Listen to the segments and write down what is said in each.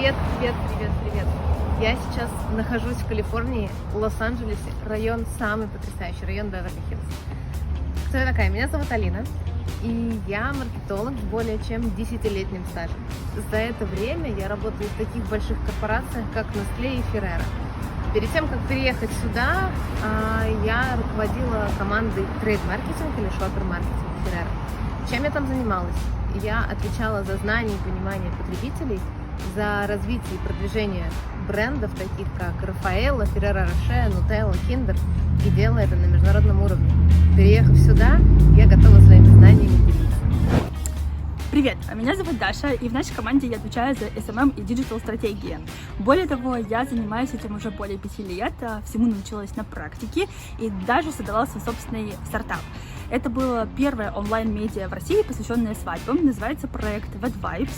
Привет, привет, привет, привет. Я сейчас нахожусь в Калифорнии, Лос-Анджелесе, район самый потрясающий, район Беверли-Хиллз. Кто я такая? Меня зовут Алина, и я маркетолог с более чем 10-летним стажем. За это время я работаю в таких больших корпорациях, как Nestlé и Ferrero. Перед тем, как переехать сюда, я руководила командой трейд-маркетинг или шоппер-маркетинг Ferrero. Чем я там занималась? Я отвечала за знание и понимание потребителей, за развитие и продвижение брендов, таких как Рафаэлло, Ферреро Роше, Нутелла, Киндер, и делала это на международном уровне. Переехав сюда, я готова своими знаниями делиться. Привет, меня зовут Даша, и в нашей команде я отвечаю за SMM и диджитал стратегии. Более того, я занимаюсь этим уже более 5 лет, всему научилась на практике и даже создала свой собственный стартап. Это было первое онлайн-медиа в России, посвященное свадьбам, называется проект Vibes.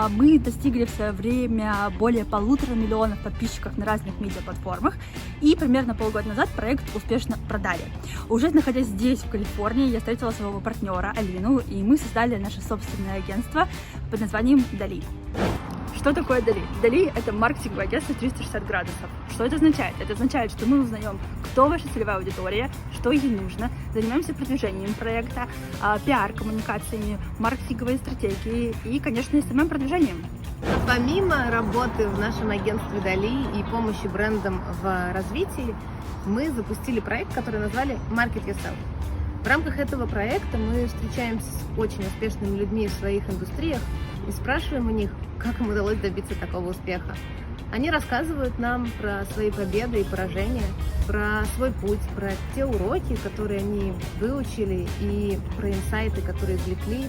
Мы достигли в свое время более 1,5 миллиона подписчиков на разных медиаплатформах, и примерно полгода назад проект успешно продали. Уже находясь здесь, в Калифорнии, я встретила своего партнера Алину, и мы создали наше собственное агентство под названием Дали. Что такое Дали? Дали — это маркетинговое агентство 360 градусов. Что это означает? Это означает, что мы узнаем, кто ваша целевая аудитория, что ей нужно, занимаемся продвижением проекта, пиар-коммуникациями, маркетинговой стратегией и, конечно, SMM-продвижением. Помимо работы в нашем агентстве Дали и помощи брендам в развитии, мы запустили проект, который назвали Market Yourself. В рамках этого проекта мы встречаемся с очень успешными людьми в своих индустриях и спрашиваем у них, как им удалось добиться такого успеха. Они рассказывают нам про свои победы и поражения, про свой путь, про те уроки, которые они выучили, и про инсайты, которые извлекли.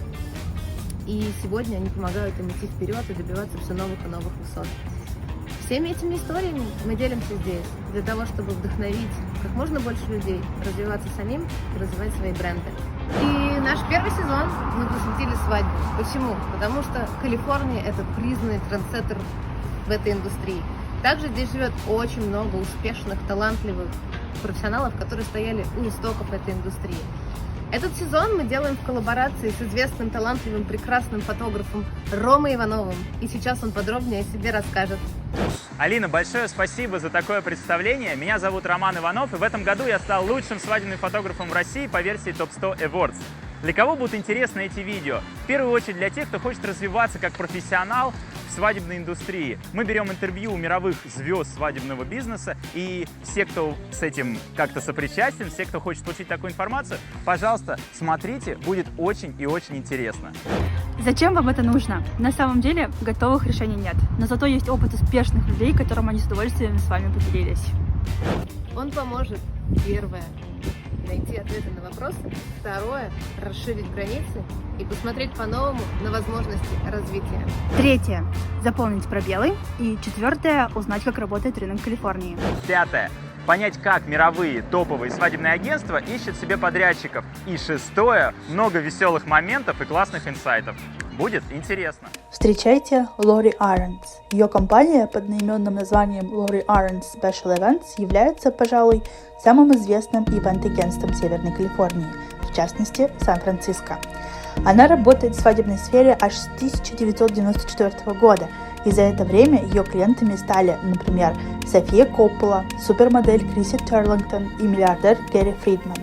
И сегодня они помогают им идти вперед и добиваться все новых и новых высот. Всеми этими историями мы делимся здесь, для того, чтобы вдохновить как можно больше людей развиваться самим и развивать свои бренды. И наш первый сезон мы посвятили свадьбе. Почему? Потому что Калифорния — это признанный трендсеттер в этой индустрии. Также здесь живет очень много успешных, талантливых профессионалов, которые стояли у истоков этой индустрии. Этот сезон мы делаем в коллаборации с известным, талантливым, прекрасным фотографом Ромой Ивановым. И сейчас он подробнее о себе расскажет. Алина, большое спасибо за такое представление. Меня зовут Роман Иванов, и в этом году я стал лучшим свадебным фотографом в России по версии Top 100 Awards. Для кого будут интересны эти видео? В первую очередь для тех, кто хочет развиваться как профессионал в свадебной индустрии. Мы берем интервью у мировых звезд свадебного бизнеса, и все, кто с этим как-то сопричастен, все, кто хочет получить такую информацию, пожалуйста, смотрите, будет очень и очень интересно. Зачем вам это нужно? На самом деле готовых решений нет, но зато есть опыт успешных людей, которым они с удовольствием с вами поделились. Он поможет, первое, найти ответы на вопросы, второе, расширить границы и посмотреть по-новому на возможности развития. Третье — заполнить пробелы. И четвертое — узнать, как работает рынок Калифорнии. Пятое — понять, как мировые топовые свадебные агентства ищут себе подрядчиков. И шестое — много веселых моментов и классных инсайтов. Будет интересно. Встречайте Laurie Arons. Ее компания под одноименным названием Laurie Arons Special Events является, пожалуй, самым известным ивент-агентством Северной Калифорнии, в частности, Сан-Франциско. Она работает в свадебной сфере аж с 1994 года, и за это время ее клиентами стали, например, София Коппола, супермодель Криси Терлингтон и миллиардер Гэри Фридман.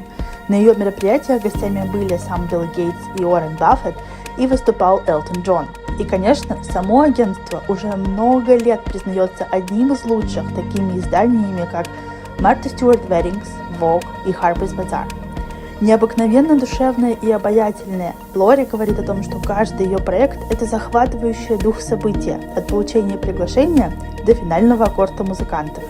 На ее мероприятиях гостями были сам Билл Гейтс и Уоррен Баффет, и выступал Элтон Джон. И, конечно, само агентство уже много лет признается одним из лучших такими изданиями, как Martha Stewart Weddings, Vogue и Harper's Bazaar. Необыкновенно душевная и обаятельная, Лори говорит о том, что каждый ее проект – это захватывающее дух события, от получения приглашения до финального аккорда музыкантов.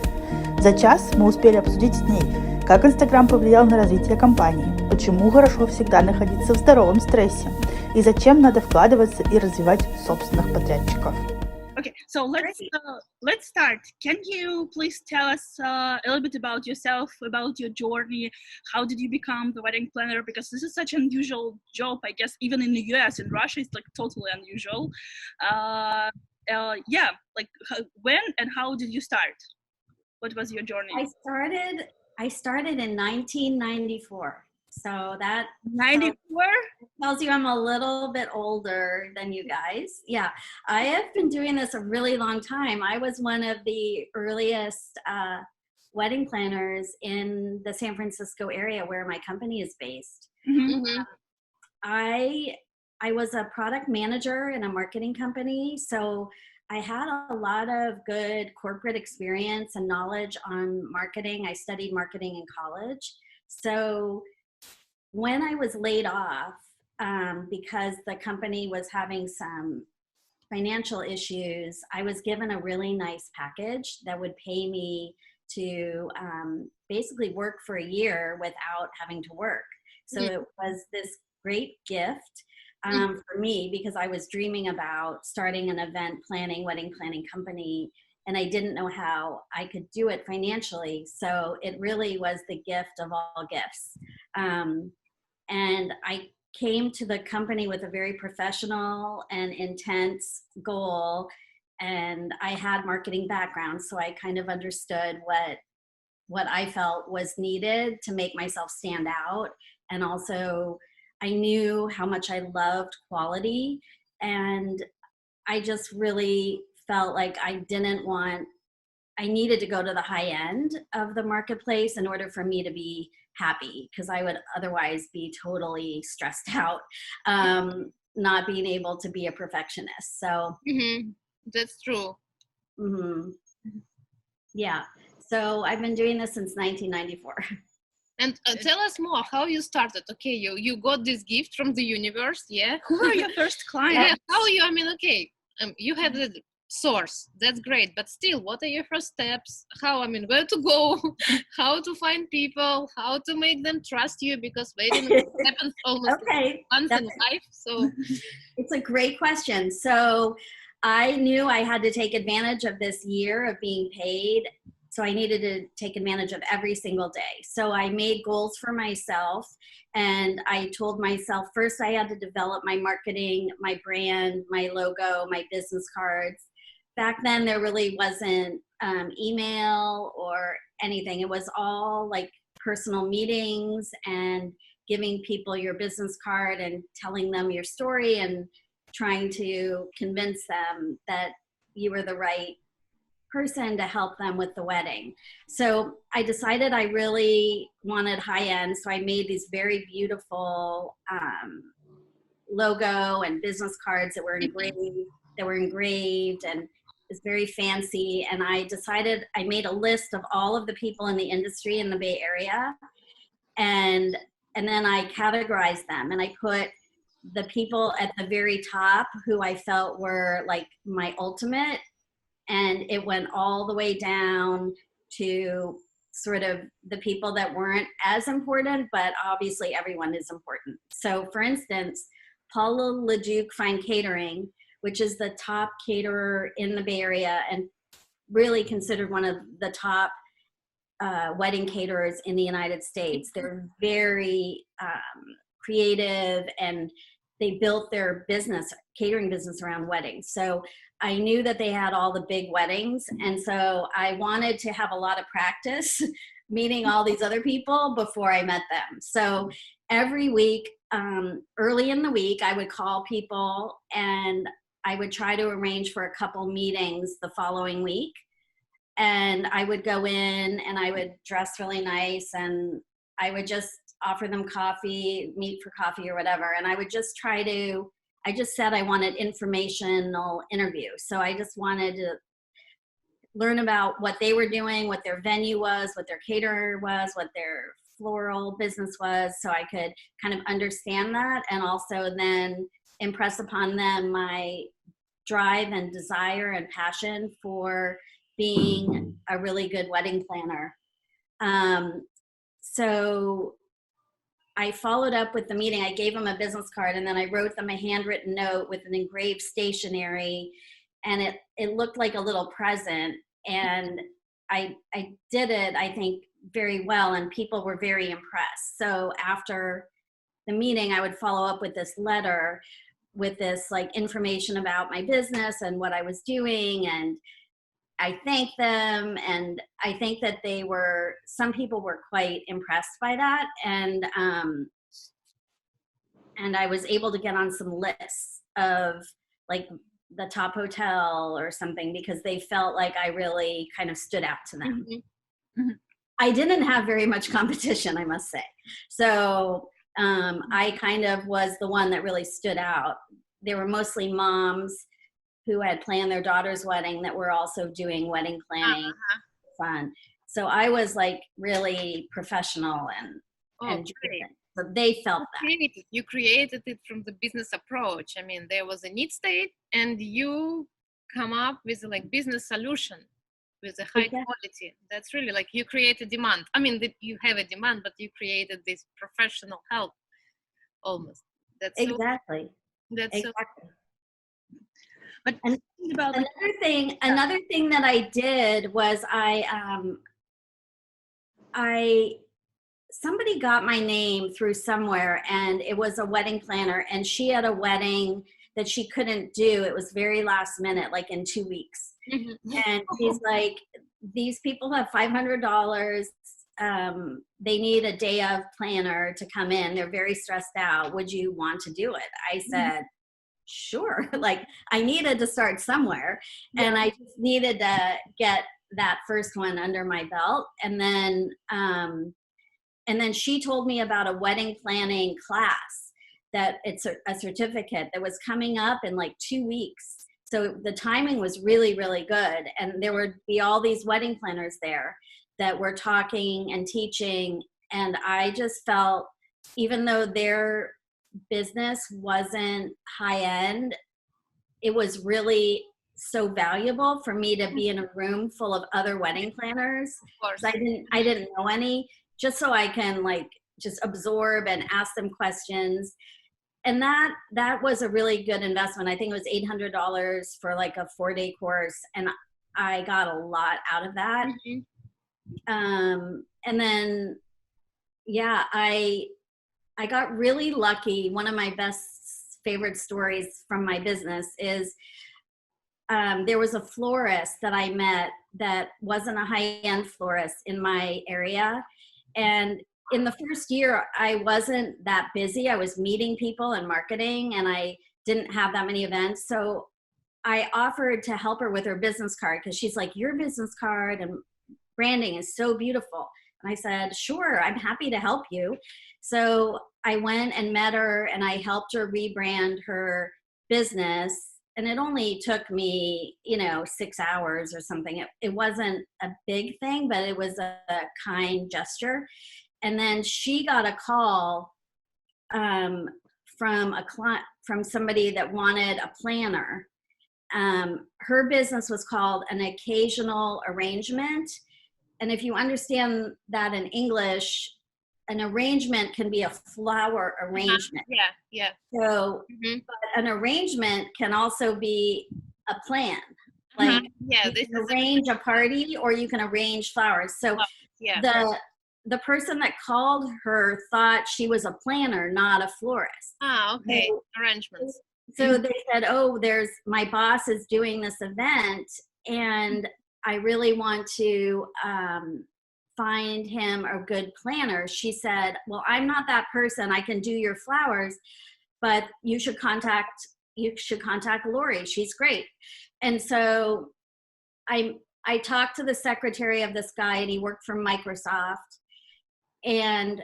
За час мы успели обсудить с ней, как Инстаграм повлиял на развитие компании, почему хорошо всегда находиться в здоровом стрессе и зачем надо вкладываться и развивать собственных подрядчиков. Okay, so let's start. Can you please tell us a little bit about yourself, about your journey? How did you become the wedding planner? Because this is such an unusual job, I guess, even in the US. In Russia, it's like totally unusual. When and how did you start? What was your journey? I started in 1994. So that 94? tells you I'm a little bit older than you guys. Yeah, I have been doing this a really long time. I was one of the earliest wedding planners in the San Francisco area where my company is based. Mm-hmm. I was a product manager in a marketing company, so I had a lot of good corporate experience and knowledge on marketing. I studied marketing in college. So when I was laid off, because the company was having some financial issues, I was given a really nice package that would pay me to basically work for a year without having to work. So it was this great gift for me, because I was dreaming about starting an event planning, wedding planning company, and I didn't know how I could do it financially. So it really was the gift of all gifts. And I came to the company with a very professional and intense goal, and I had marketing background, so I kind of understood what I felt was needed to make myself stand out. And also I knew how much I loved quality, and I just really felt like I needed to go to the high end of the marketplace in order for me to be happy, because I would otherwise be totally stressed out, not being able to be a perfectionist. So That's true. Yeah, so I've been doing this since 1994. And tell us more how you started. Okay, you got this gift from the universe, yeah? Who were your first clients? Yeah, how you, I mean, okay, you have the source, that's great, but still, what are your first steps? How, I mean, where to go, how to find people, how to make them trust you, because waiting happens almost once in life, so. It's a great question. So I knew I had to take advantage of this year of being paid. So I needed to take advantage of every single day. So I made goals for myself, and I told myself first I had to develop my marketing, my brand, my logo, my business cards. Back then there really wasn't email or anything. It was all like personal meetings and giving people your business card and telling them your story and trying to convince them that you were the right person to help them with the wedding. So I decided I really wanted high end. So I made these very beautiful logo and business cards that were engraved and it's very fancy. And I decided, I made a list of all of the people in the industry in the Bay Area. And then I categorized them, and I put the people at the very top who I felt were like my ultimate. And it went all the way down to sort of the people that weren't as important, but obviously everyone is important. So for instance, Paula LeDuc Fine Catering, which is the top caterer in the Bay Area and really considered one of the top wedding caterers in the United States. They're very creative, and they built their business, catering business, around weddings. So I knew that they had all the big weddings, and so I wanted to have a lot of practice meeting all these other people before I met them. So every week, early in the week, I would call people and I would try to arrange for a couple meetings the following week. And I would go in and I would dress really nice, and I would just offer them coffee, meet for coffee or whatever. And I would just I just said I wanted informational interview. So I just wanted to learn about what they were doing, what their venue was, what their caterer was, what their floral business was, so I could kind of understand that, and also then impress upon them my drive and desire and passion for being a really good wedding planner. So I followed up with the meeting. I gave them a business card, and then I wrote them a handwritten note with an engraved stationery, and it looked like a little present. And I did it, I think, very well, and people were very impressed. So after the meeting, I would follow up with this letter with this like information about my business and what I was doing, and I thanked them, and I think that some people were quite impressed by that. And I was able to get on some lists of like the top hotel or something, because they felt like I really kind of stood out to them. I didn't have very much competition, I must say. So I kind of was the one that really stood out. They were mostly moms who had planned their daughter's wedding that were also doing wedding planning fun. So I was like really professional and great. so they felt that. You created it from the business approach. I mean, there was a need state, and you come up with like business solution with a high quality. That's really like you create a demand. I mean, you have a demand, but you created this professional help almost. That's exactly. That's exactly. But about another thing that I did was somebody got my name through somewhere, and it was a wedding planner, and she had a wedding that she couldn't do. It was very last minute, like in 2 weeks. And she's like, these people have $500. They need a day of planner to come in. They're very stressed out. Would you want to do it? I said, sure. Like, I needed to start somewhere, and I just needed to get that first one under my belt. And then she told me about a wedding planning class that it's a certificate that was coming up in like 2 weeks. So the timing was really, really good. And there would be all these wedding planners there that were talking and teaching. And I just felt, even though their business wasn't high end, it was really so valuable for me to be in a room full of other wedding planners. I didn't know any, just so I can like just absorb and ask them questions. And that was a really good investment. I think it was $800 for like a 4-day course, and I got a lot out of that. And then I got really lucky. One of my best favorite stories from my business is there was a florist that I met that wasn't a high-end florist in my area. And in the first year, I wasn't that busy. I was meeting people and marketing, and I didn't have that many events. So I offered to help her with her business card, because she's like, your business card and branding is so beautiful. And I said, sure, I'm happy to help you. So I went and met her, and I helped her rebrand her business. And it only took me, 6 hours or something. It wasn't a big thing, but it was a kind gesture. And then she got a call from somebody that wanted a planner. Her business was called An Occasional Arrangement. And if you understand that in English, an arrangement can be a flower arrangement. Yeah. So, but an arrangement can also be a plan. Like, you can arrange a party, or you can arrange flowers. So the person that called her thought she was a planner, not a florist. Okay. So, arrangements. So they said, my boss is doing this event, and I really want to find him a good planner. She said, well, I'm not that person. I can do your flowers, but you should contact Laurie. She's great. And so I talked to the secretary of this guy, and he worked for Microsoft. And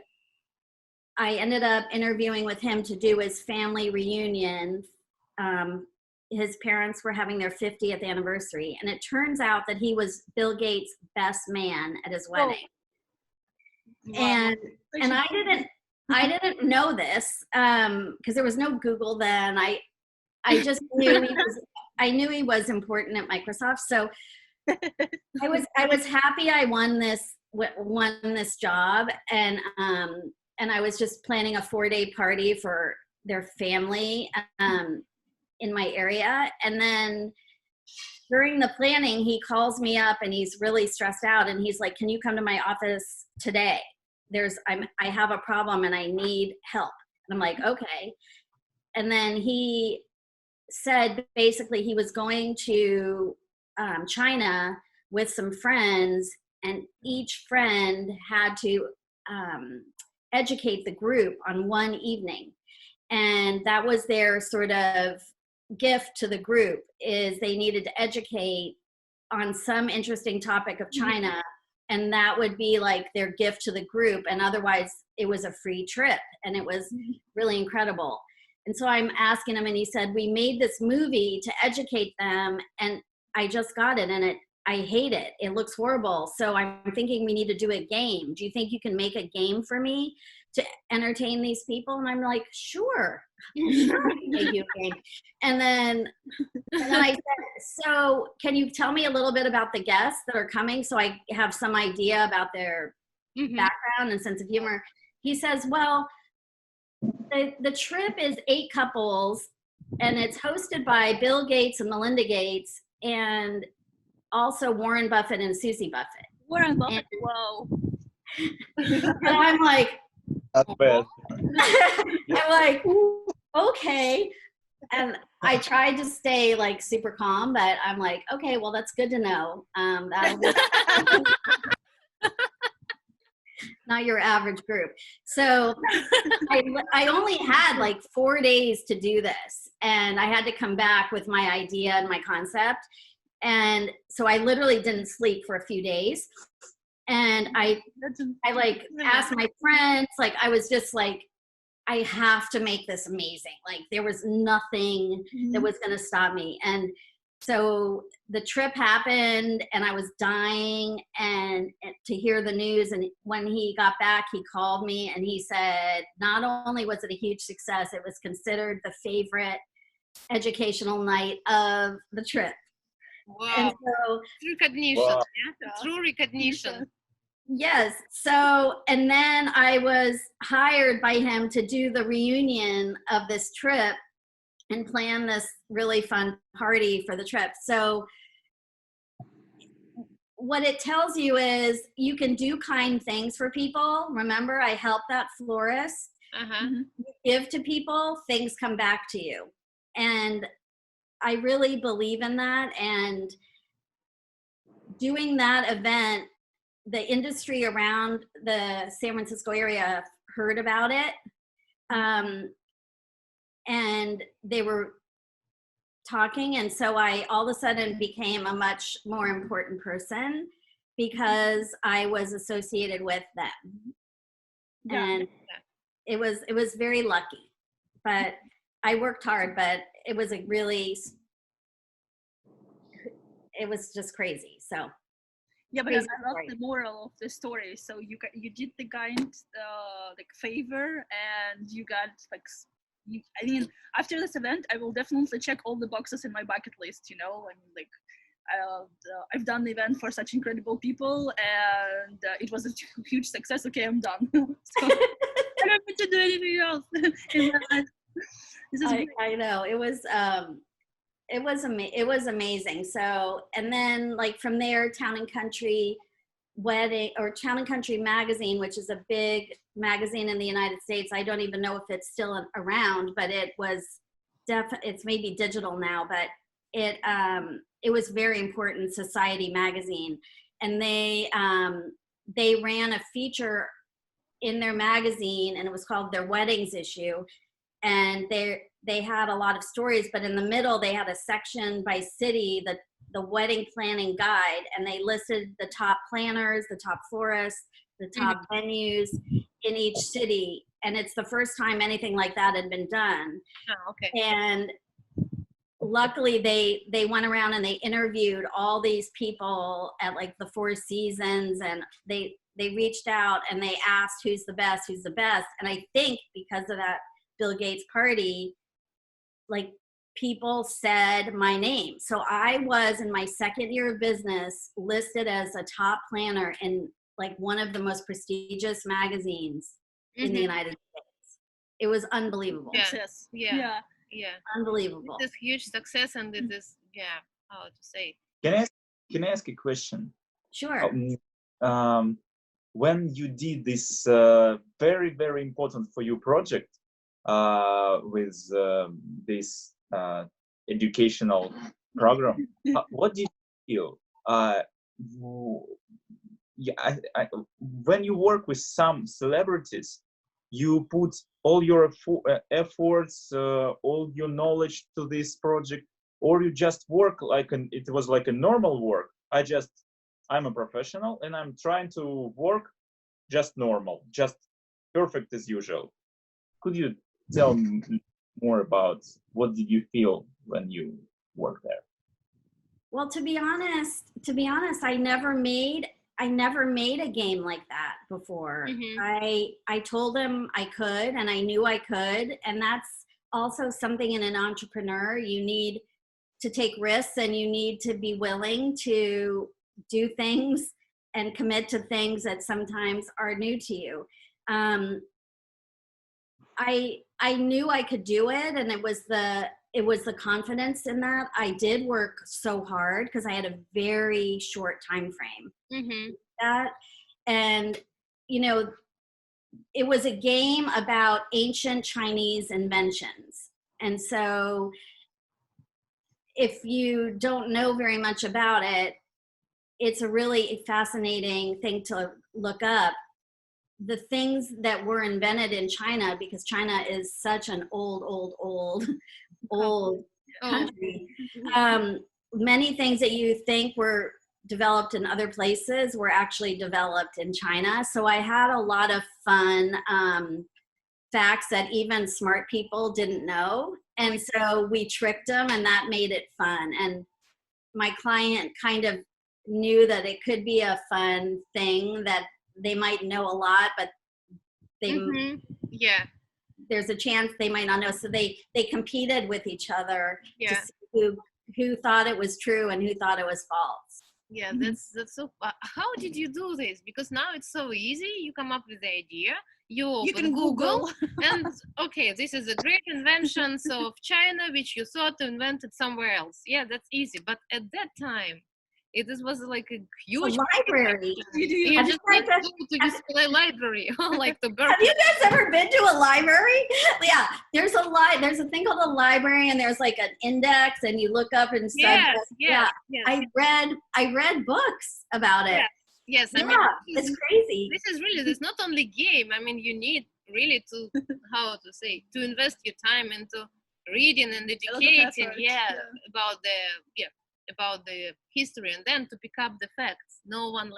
I ended up interviewing with him to do his family reunion. His parents were having their 50th anniversary, and it turns out that he was Bill Gates' best man at his wedding. And I didn't know this because there was no Google then. I just knew I knew he was important at Microsoft. So I was happy I won this job, and I was just planning a 4-day party for their family in my area. And then during the planning, he calls me up, and he's really stressed out, and he's like, can you come to my office today? I have a problem and I need help. And I'm like, okay. And then he said basically he was going to China with some friends, and each friend had to educate the group on one evening. And that was their sort of gift to the group, is they needed to educate on some interesting topic of China, and that would be like their gift to the group, and otherwise it was a free trip, and it was really incredible. And so I'm asking him, and he said, we made this movie to educate them, and I just got it, and I hate it. It looks horrible. So I'm thinking we need to do a game. Do you think you can make a game for me to entertain these people? And I'm like, sure. Sure, I can make you a game. And then I said, so can you tell me a little bit about the guests that are coming, so I have some idea about their background and sense of humor? He says, well, the trip is 8 couples, and it's hosted by Bill Gates and Melinda Gates, and also Warren Buffett and Susie Buffett. Warren Buffett, whoa. And I'm like, That's bad. I'm like, okay. And I tried to stay like super calm, but I'm like, okay, well, that's good to know. That'll be not your average group. So I only had like 4 days to do this, and I had to come back with my idea and my concept. And so I literally didn't sleep for a few days. And I like asked my friends, like, I was just like, I have to make this amazing. Like, there was nothing that was going to stop me. And so the trip happened, and I was dying and to hear the news. And when he got back, he called me and he said, not only was it a huge success, it was considered the favorite educational night of the trip. Wow. And so, Recognition. Wow. Yeah? True recognition. yes. So, and then I was hired by him to do the reunion of this trip and plan this really fun party for the trip. So what it tells you is you can do kind things for people. Remember, I helped that florist. You give to people, things come back to you. And I really believe in that. And doing that event, the industry around the San Francisco area heard about it. And they were talking. And so I all of a sudden became a much more important person because I was associated with them. And it was very lucky, but I worked hard, but it was it was just crazy. So Yeah, but I crazy love story. the moral of the story. So you did the kind like favor, and you got like I mean, after this event, I will definitely check all the boxes in my bucket list. You know, I mean, like I've done the event for such incredible people, and it was a huge success. Okay, I'm done. So I don't need to do anything else in my life. This is great. I know it was amazing. So, and then like from there, Town and Country Town and Country magazine, which is a big magazine in the United States. I don't even know if it's still around, but it was it's maybe digital now, but it was very important, Society magazine. And they ran a feature in their magazine, and it was called their weddings issue. And they had a lot of stories, but in the middle they had a section by city, the wedding planning guide, and they listed the top planners, the top florists, the top venues in each city. And it's the first time anything like that had been done. Oh, okay. And luckily they went around and they interviewed all these people at like the Four Seasons, and they reached out and they asked who's the best. And I think because of that Bill Gates party, like people said my name. So I was in my second year of business listed as a top planner in like one of the most prestigious magazines in the United States. It was unbelievable. Yeah. Success. Yeah. Unbelievable. This is huge success, and it is how to say. Can I ask a question? Sure. When you did this very, very important for you project with this educational program, what did feel? Yeah, when you work with some celebrities, you put all your efforts, all your knowledge to this project, or you just work like it was like a normal work. I'm a professional and I'm trying to work just normal, just perfect as usual. Could you tell me more about what did you feel when you worked there? Well, to be honest, I never made a game like that before. I told him I could, and I knew I could, and that's also something in an entrepreneur. You need to take risks, and you need to be willing to do things and commit to things that sometimes are new to you. I knew I could do it, and it was the confidence in that. I did work so hard because I had a very short time frame. That, and you know, it was a game about ancient Chinese inventions, and so if you don't know very much about it, it's a really fascinating thing to look up. The things that were invented in China, because China is such an old country. Many things that you think were developed in other places were actually developed in China. So I had a lot of fun facts that even smart people didn't know. And so we tricked them, and that made it fun. And my client kind of knew that it could be a fun thing, that they might know a lot, but they there's a chance they might not know. So they competed with each other to see who thought it was true and who thought it was false. Yeah, that's so. How did you do this? Because now it's so easy. You come up with the idea. You open Google and okay, this is a great invention of China, which you thought invented somewhere else. Yeah, that's easy. But at that time, it was like a huge library. You just need to go to the library, like the Berkeley. Have you guys ever been to a library? Yeah, there's a thing called a library, and there's like an index, and you look up and stuff. Yes. I read books about it. Yes, I mean, it's crazy. This is really, there's not only game. I mean, you need really to, to invest your time into reading and educating, about the history, and then to pick up the facts. No one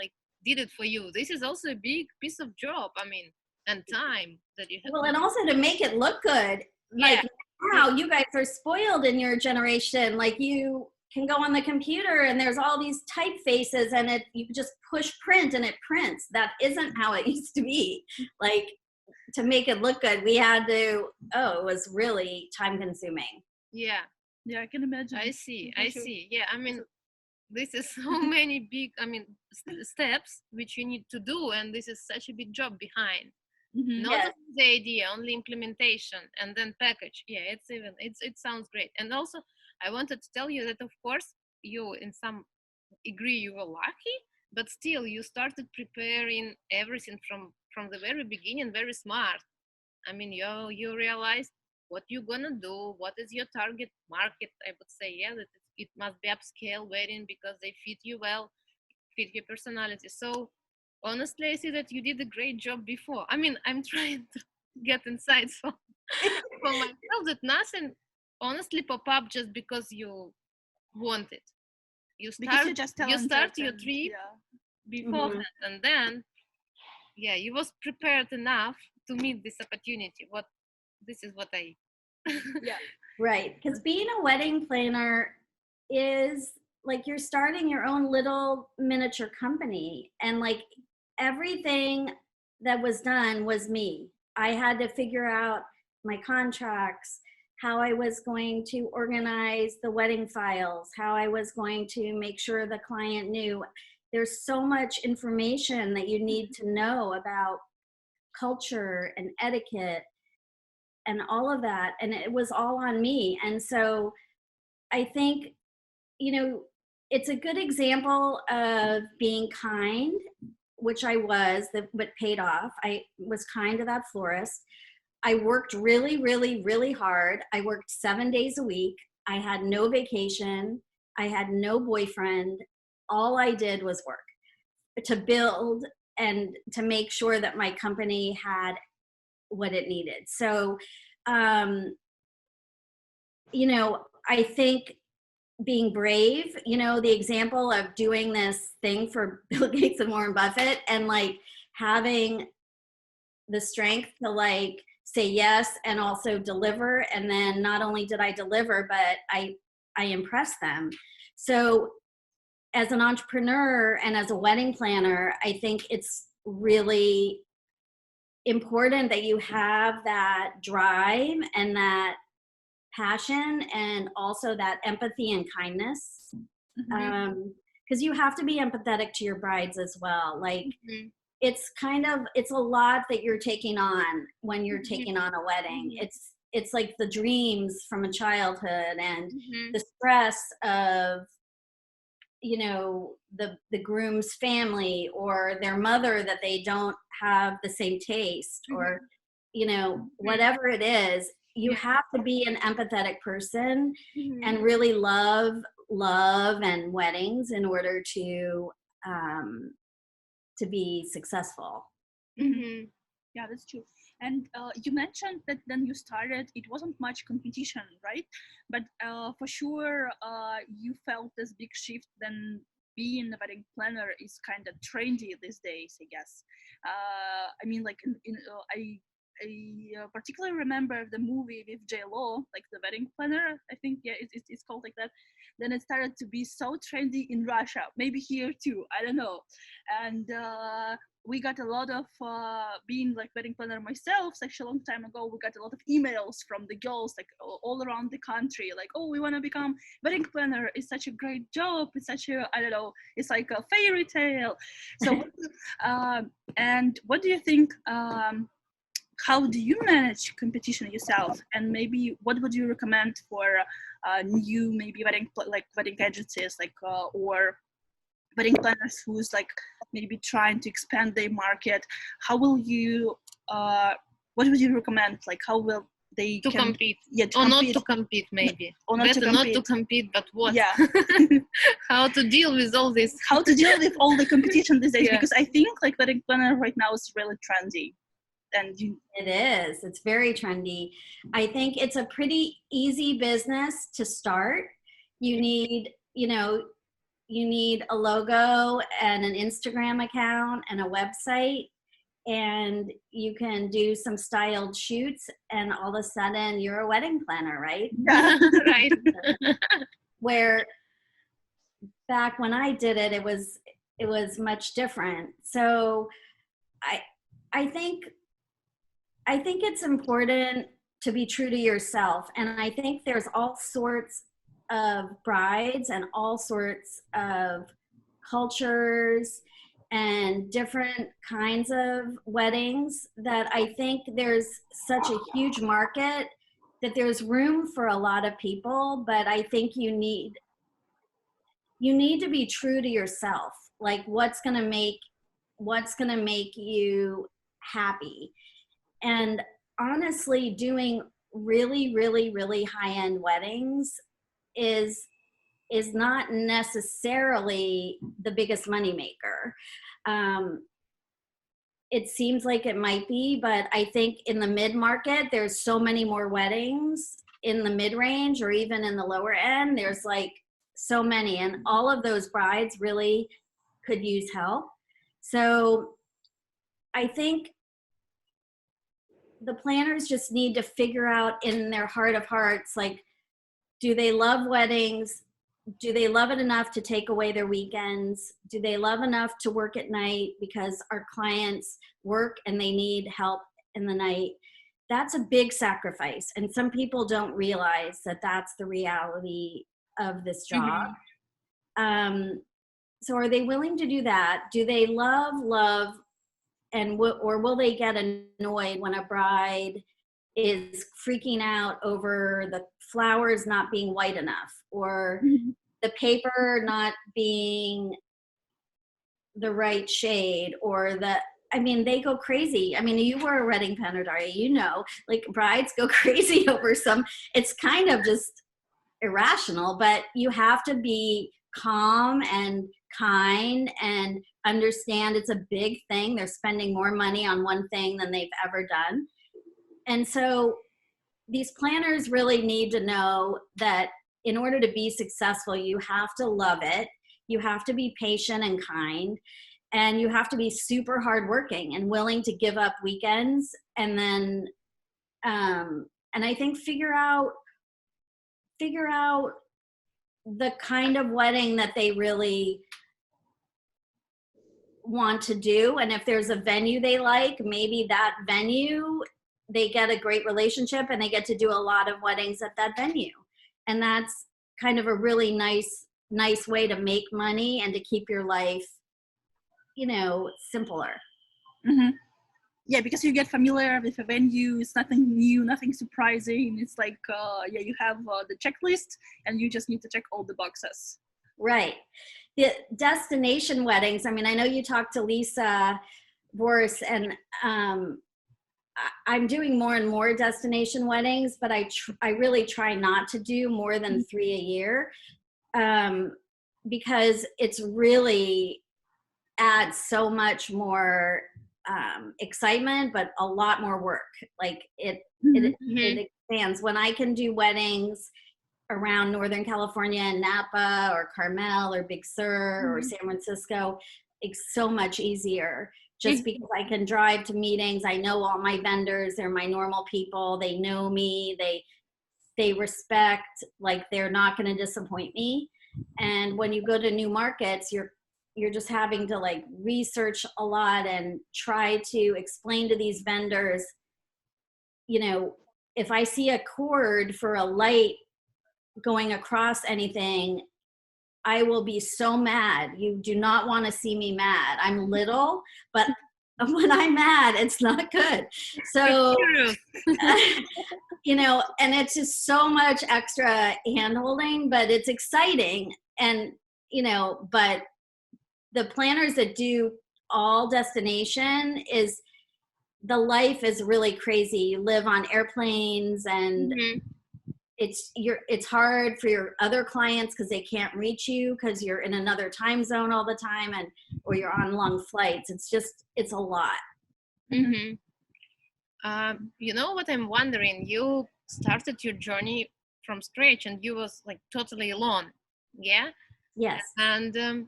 did it for you. This is also a big piece of job. I mean, and time that you have. Well, and also to make it look good. Now you guys are spoiled in your generation. Like, you can go on the computer and there's all these typefaces, and you just push print and it prints. That isn't how it used to be. Like, to make it look good, we had to, it was really time consuming. Yeah, I can imagine. I see. Yeah, I mean, this is so many big, steps which you need to do, and this is such a big job behind. Not the idea, only implementation, and then package. Yeah, it sounds great. And also, I wanted to tell you that, of course, you, in some degree, you were lucky, but still, you started preparing everything from the very beginning, very smart. I mean, you realized what you're gonna do, what is your target market. I would say, that it must be upscale wedding because they fit you well, fit your personality. So honestly, I see that you did a great job before. I mean, I'm trying to get insights for myself that nothing honestly pop up just because you want it. You start your trip beforehand, and then you was prepared enough to meet this opportunity. This is what I Right, because being a wedding planner is like you're starting your own little miniature company, and like everything that was done was me. I had to figure out my contracts, how I was going to organize the wedding files, how I was going to make sure the client knew. There's so much information that you need to know about culture and etiquette and all of that, and it was all on me. And so I think, it's a good example of being kind, which I was, but paid off. I was kind to that florist. I worked really, really, really hard. I worked 7 days a week. I had no vacation. I had no boyfriend. all I did was work to build and to make sure that my company had what it needed. So, you know, I think being brave, you know, the example of doing this thing for Bill Gates and Warren Buffett and like having the strength to like say yes and also deliver. And then not only did I deliver, but I impressed them. So as an entrepreneur and as a wedding planner, I think it's really important that you have that drive and that passion and also that empathy and kindness. Because you have to be empathetic to your brides as well. Like it's a lot that you're taking on when you're taking on a wedding. It's like the dreams from a childhood and the stress of, you know, the groom's family or their mother that they don't have the same taste or, you know, whatever it is, you have to be an empathetic person and really love and weddings in order to be successful. Yeah, that's true. And you mentioned that then you started, it wasn't much competition, right? But for sure, you felt this big shift. Then being a wedding planner is kind of trendy these days, I guess. I mean, like, I particularly remember the movie with J-Lo, like The Wedding Planner, I think, yeah, it's called like that. Then it started to be so trendy in Russia, maybe here too, I don't know. And we got a lot of, being like wedding planner myself, such a long time ago, we got a lot of emails from the girls like all around the country, like, oh, we want to become wedding planner. It's such a great job. It's such a, I don't know, it's like a fairy tale. So, and what do you think, how do you manage competition yourself? And maybe what would you recommend for new, maybe wedding agencies, like, or wedding planners who's like maybe trying to expand their market? How will you, what would you recommend? Like, how will they compete? Yeah, Not to compete, maybe. Or not Better to not to compete, but what? Yeah. How to deal with all this? How to deal with all the competition these days? Because I think like wedding planner right now is really trendy. And it is. It's very trendy. I think it's a pretty easy business to start. You need, you know, you need a logo and an Instagram account and a website, and you can do some styled shoots, and all of a sudden you're a wedding planner, right? Right. Where back when I did it, it was much different. So I think it's important to be true to yourself. And I think there's all sorts of brides and all sorts of cultures and different kinds of weddings that I think there's such a huge market that there's room for a lot of people, but I think you need to be true to yourself. Like what's going to make you happy. And honestly, doing really, really, really high-end weddings is not necessarily the biggest moneymaker. It seems like it might be, but I think in the mid-market, there's so many more weddings. In the mid-range or even in the lower end, there's like so many, and all of those brides really could use help. So I think the planners just need to figure out in their heart of hearts, like, do they love weddings? Do they love it enough to take away their weekends? Do they love enough to work at night because our clients work and they need help in the night? That's a big sacrifice. And some people don't realize that that's the reality of this job. So are they willing to do that? Do they love, and or will they get annoyed when a bride is freaking out over the flowers not being white enough or the paper not being the right shade, or they go crazy. I mean, you were a wedding planner, Daria, you know, like brides go crazy over it's kind of just irrational, but you have to be calm and kind and understand it's a big thing. They're spending more money on one thing than they've ever done. And so these planners really need to know that in order to be successful, you have to love it. You have to be patient and kind, and you have to be super hardworking and willing to give up weekends. And then, and I think figure out the kind of wedding that they really want to do. And if there's a venue they like, maybe that venue, they get a great relationship and they get to do a lot of weddings at that venue. And that's kind of a really nice way to make money and to keep your life, simpler. Mm-hmm. Yeah, because you get familiar with a venue. It's nothing new, nothing surprising. It's like, you have the checklist and you just need to check all the boxes. Right. The destination weddings, I mean, I know you talked to Lisa Boris, and I'm doing more and more destination weddings, but I really try not to do more than 3 a year, because it's really adds so much more excitement, but a lot more work. Like it expands. When I can do weddings around Northern California and Napa or Carmel or Big Sur or San Francisco, it's so much easier. Just because I can drive to meetings, I know all my vendors, they're my normal people, they know me, they respect, like they're not going to disappoint me. And when you go to new markets, you're just having to like research a lot and try to explain to these vendors, if I see a cord for a light going across anything, I will be so mad. You do not want to see me mad. I'm little, but when I'm mad, it's not good. So, and it's just so much extra hand-holding, but it's exciting. And, but the planners that do all destination the life is really crazy. You live on airplanes and it's hard for your other clients because they can't reach you because you're in another time zone all the time, or you're on long flights. It's a lot. What I'm wondering, you started your journey from scratch and you was like totally alone. Yeah. Yes. And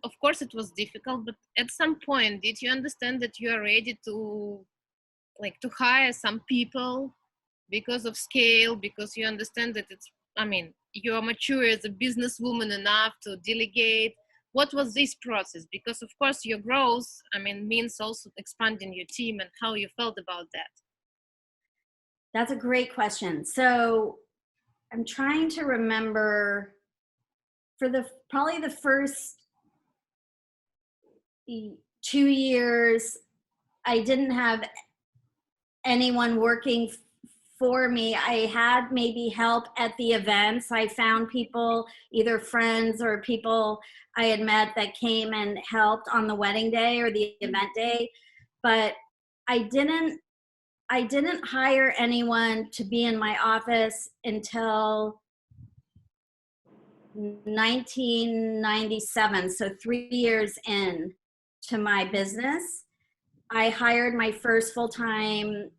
of course it was difficult, but at some point did you understand that you are ready to hire some people because of scale, because you understand that you are mature as a businesswoman enough to delegate? What was this process? Because of course your growth, means also expanding your team, and how you felt about that. That's a great question. So I'm trying to remember, for probably the first 2 years, I didn't have anyone working for me. I had maybe help at the events. I found people, either friends or people I had met, that came and helped on the wedding day or the event day, but I didn't hire anyone to be in my office until 1997. So 3 years in to my business, I hired my first full-time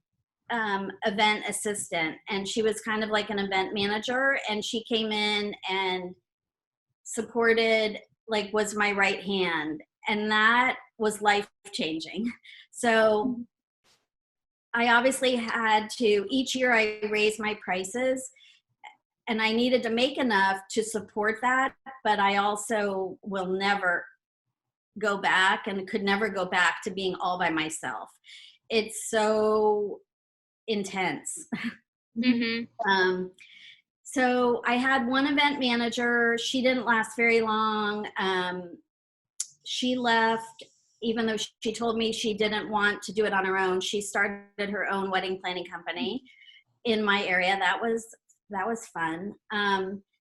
event assistant, and she was kind of like an event manager, and she came in and supported, like was my right hand, and that was life-changing. So I obviously had to, each year I raised my prices, and I needed to make enough to support that, but I also will never go back and could never go back to being all by myself. It's so intense. So I had one event manager. She didn't last very long. She left, even though she told me she didn't want to do it on her own. She started her own wedding planning company in my area. That was fun.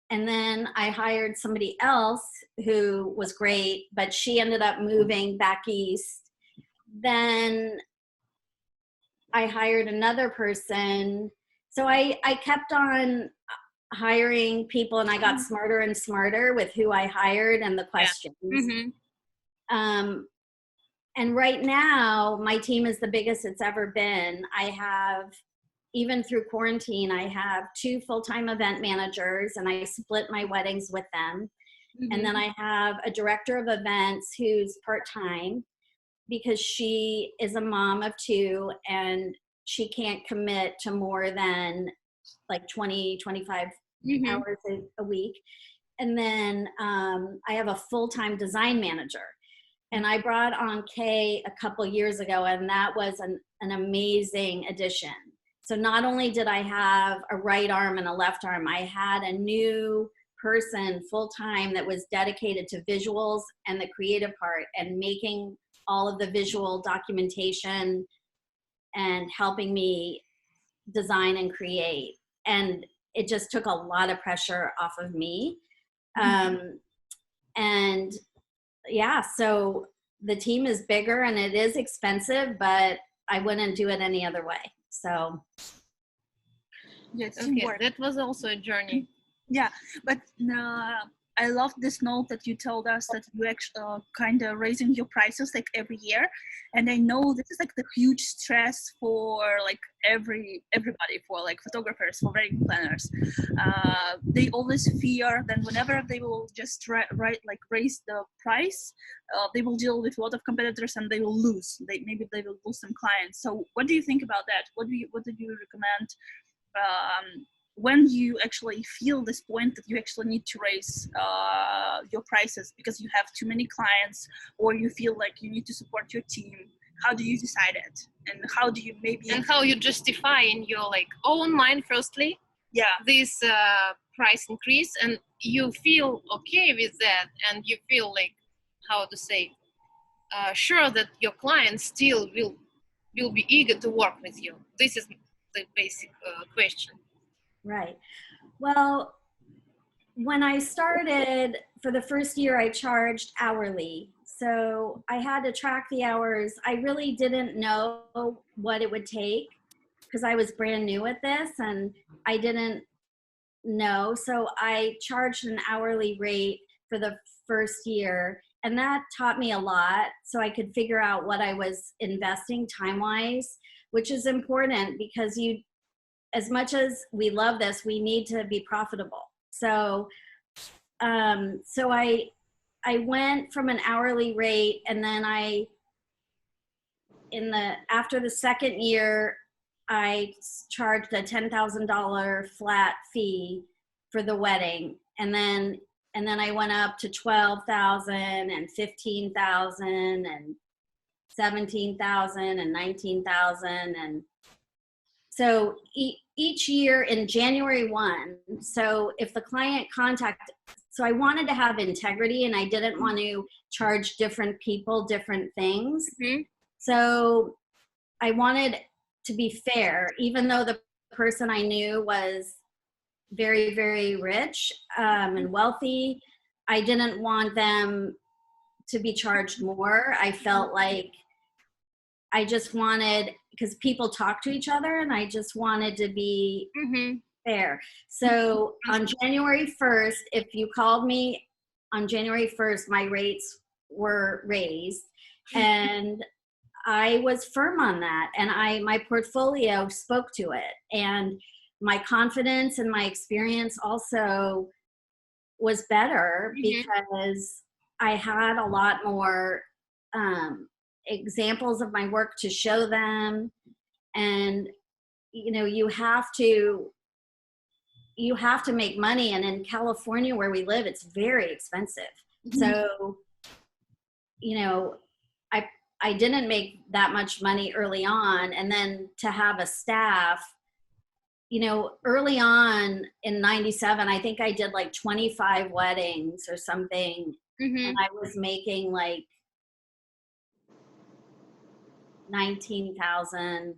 And then I hired somebody else who was great, but she ended up moving back east. Then I hired another person. So I kept on hiring people, and I got smarter and smarter with who I hired and the questions. And right now, my team is the biggest it's ever been. I have, even through quarantine, I have 2 full-time event managers, and I split my weddings with them. And then I have a director of events who's part-time because she is a mom of 2 and she can't commit to more than like 20, 25 hours a week. And then I have a full-time design manager. And I brought on Kay a couple years ago, and that was an amazing addition. So not only did I have a right arm and a left arm, I had a new person full-time that was dedicated to visuals and the creative part and making all of the visual documentation and helping me design and create. And it just took a lot of pressure off of me. And yeah, so the team is bigger and it is expensive, but I wouldn't do it any other way. So Yes, Okay, that was also a journey. Yeah, but I love this note that you told us that you actually kind of raising your prices like every year, and I know this is like the huge stress for like everybody, for like photographers, for wedding planners. They always fear that whenever they will just raise the price, they will deal with a lot of competitors and they will lose. Maybe they will lose some clients. So what do you think about that? What do you recommend? When you actually feel this point that you actually need to raise your prices because you have too many clients, or you feel like you need to support your team, how do you decide it? And how do you And how you justify in your like own mind, firstly, this price increase, and you feel okay with that, and you feel like, how to say, sure that your clients still will be eager to work with you. This is the basic question. right. Well, when I started, for the first year, I charged hourly. So I had to track the hours. I really didn't know what it would take because I was brand new at this and I didn't know. So I charged an hourly rate for the first year, and that taught me a lot so I could figure out what I was investing time-wise, which is important because as much as we love this, we need to be profitable. So, I went from an hourly rate, and then after the second year, I charged a $10,000 flat fee for the wedding, and then I went up to $12,000 and $15,000 and $17,000 and $19,000, and so each year in January 1, so if the client so I wanted to have integrity and I didn't want to charge different people different things. So I wanted to be fair, even though the person I knew was very, very rich and wealthy. I didn't want them to be charged more. I felt like I just wanted, because people talk to each other, and I just wanted to be fair. So on January 1st, if you called me on January 1st, my rates were raised, and I was firm on that, and my portfolio spoke to it, and my confidence and my experience also was better because I had a lot more examples of my work to show them. And you have to make money, and in California where we live, it's very expensive. So I didn't make that much money early on, and then to have a staff, early on in 97, I think I did like 25 weddings or something, and I was making like $19,000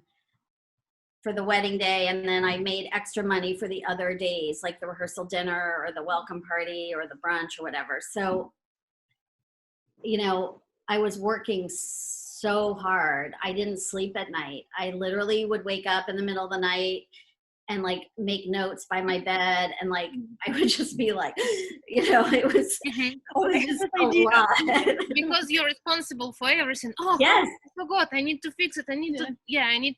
for the wedding day, and then I made extra money for the other days, like the rehearsal dinner or the welcome party or the brunch or whatever. So I was working so hard. I didn't sleep at night. I literally would wake up in the middle of the night and like make notes by my bed, and like I would just be like, you know, it was just a lot. Because you're responsible for everything. Oh, Yes. I forgot. I need to fix it. I need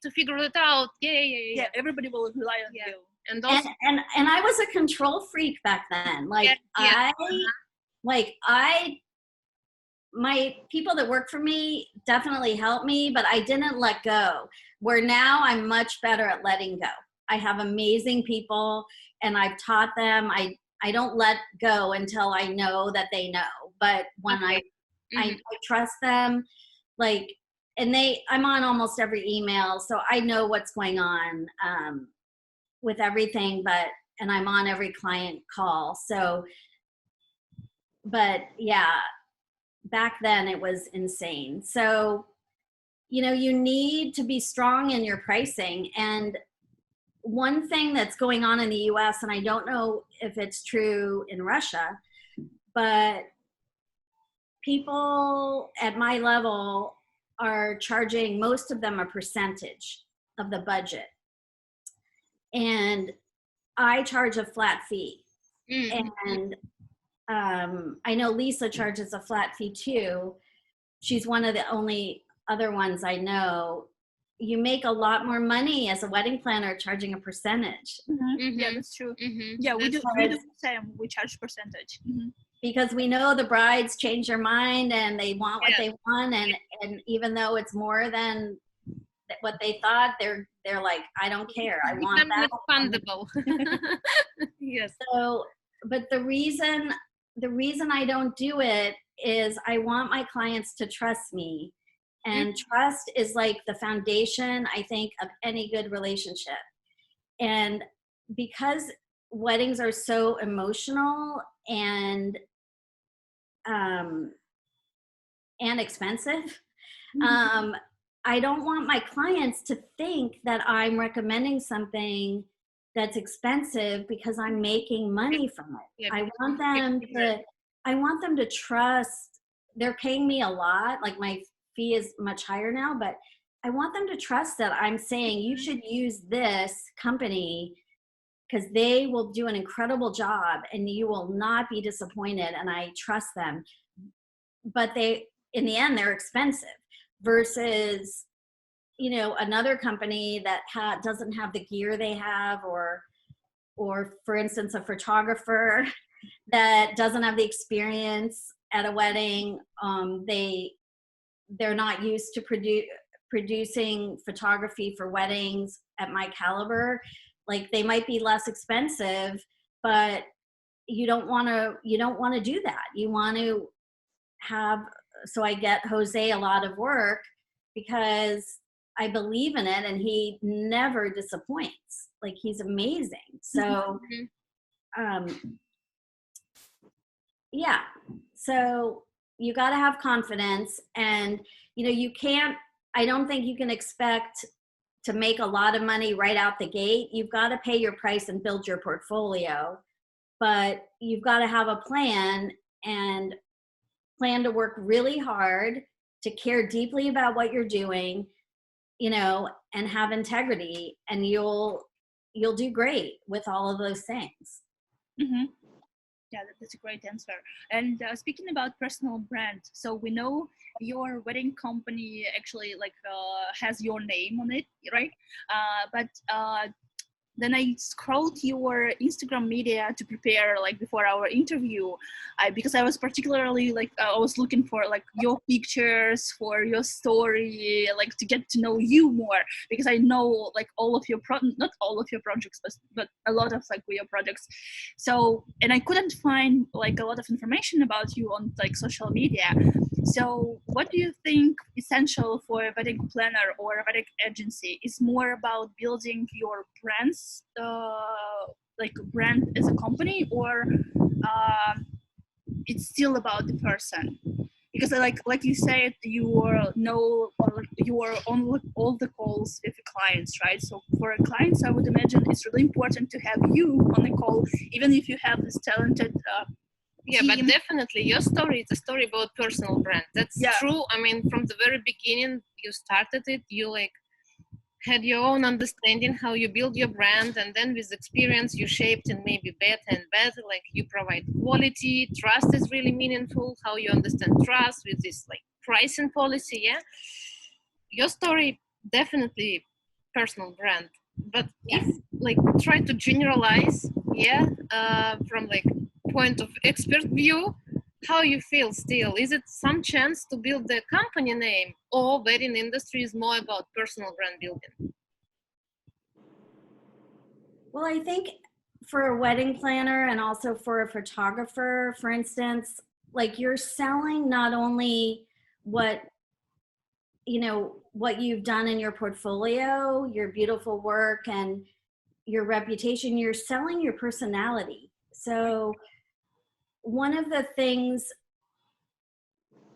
to figure it out. Yeah. Everybody will rely on you. And also, And I was a control freak back then. Like my people that work for me definitely helped me, but I didn't let go. Where now I'm much better at letting go. I have amazing people, and I've taught them. I don't let go until I know that they know. But when I trust them, like, and I'm on almost every email, so I know what's going on with everything. And I'm on every client call. So, but yeah, back then it was insane. So, you know, you need to be strong in your pricing. And one thing that's going on in the US, and I don't know if it's true in Russia, but people at my level are charging, most of them, a percentage of the budget. And I charge a flat fee. And I know Lisa charges a flat fee too. She's one of the only other ones I know. You make a lot more money as a wedding planner charging a percentage. Yeah, that's true. Yeah, we do the same. We charge percentage. Because we know the brides change their mind and they want what they want, and even though it's more than what they thought, they're like, I don't care. I want that. Fundable. Yes. So, but the reason I don't do it is I want my clients to trust me. And trust is like the foundation, I think, of any good relationship. And because weddings are so emotional and expensive, I don't want my clients to think that I'm recommending something that's expensive because I'm making money from it. I want them to trust. They're paying me a lot, like my fee is much higher now, but I want them to trust that I'm saying you should use this company because they will do an incredible job and you will not be disappointed, and I trust them. But in the end, they're expensive versus, you know, another company that doesn't have the gear they have, or for instance, a photographer that doesn't have the experience at a wedding. They're not used to producing photography for weddings at my caliber. Like, they might be less expensive, but you don't want to do that. You want to so I get Jose a lot of work because I believe in it, and he never disappoints. Like, he's amazing. So, yeah. So you got to have confidence, and, you know, I don't think you can expect to make a lot of money right out the gate. You've got to pay your price and build your portfolio, but you've got to have a plan and plan to work really hard, to care deeply about what you're doing, you know, and have integrity, and you'll do great with all of those things. Yeah, that's a great answer. And speaking about personal brand, so we know your wedding company actually has your name on it, right? But then I scrolled your Instagram media to prepare before our interview, because I was particularly I was looking for your pictures, for your story, to get to know you more, because I know all of your not all of your projects, but a lot of your projects. So, and I couldn't find a lot of information about you on social media. So what do you think essential for a wedding planner or a wedding agency? Is more about building your brands, brand as a company, or it's still about the person? Because like you said, you are on all the calls with the clients, right? So for clients, I would imagine it's really important to have you on the call, even if you have this talented yeah, but definitely your story is a story about personal brand. That's true. I mean, from the very beginning, you started it. You had your own understanding how you build your brand, and then with experience you shaped and maybe better and better, like you provide quality, trust is really meaningful, how you understand trust with this like pricing policy. Yeah, your story definitely personal brand, but if like try to generalize, yeah, from like point of expert view, how you feel still, is it some chance to build the company name, or wedding industry is more about personal brand building? Well, I think for a wedding planner and also for a photographer, for instance, like you're selling not only what what you've done in your portfolio, your beautiful work and your reputation, you're selling your personality. So one of the things,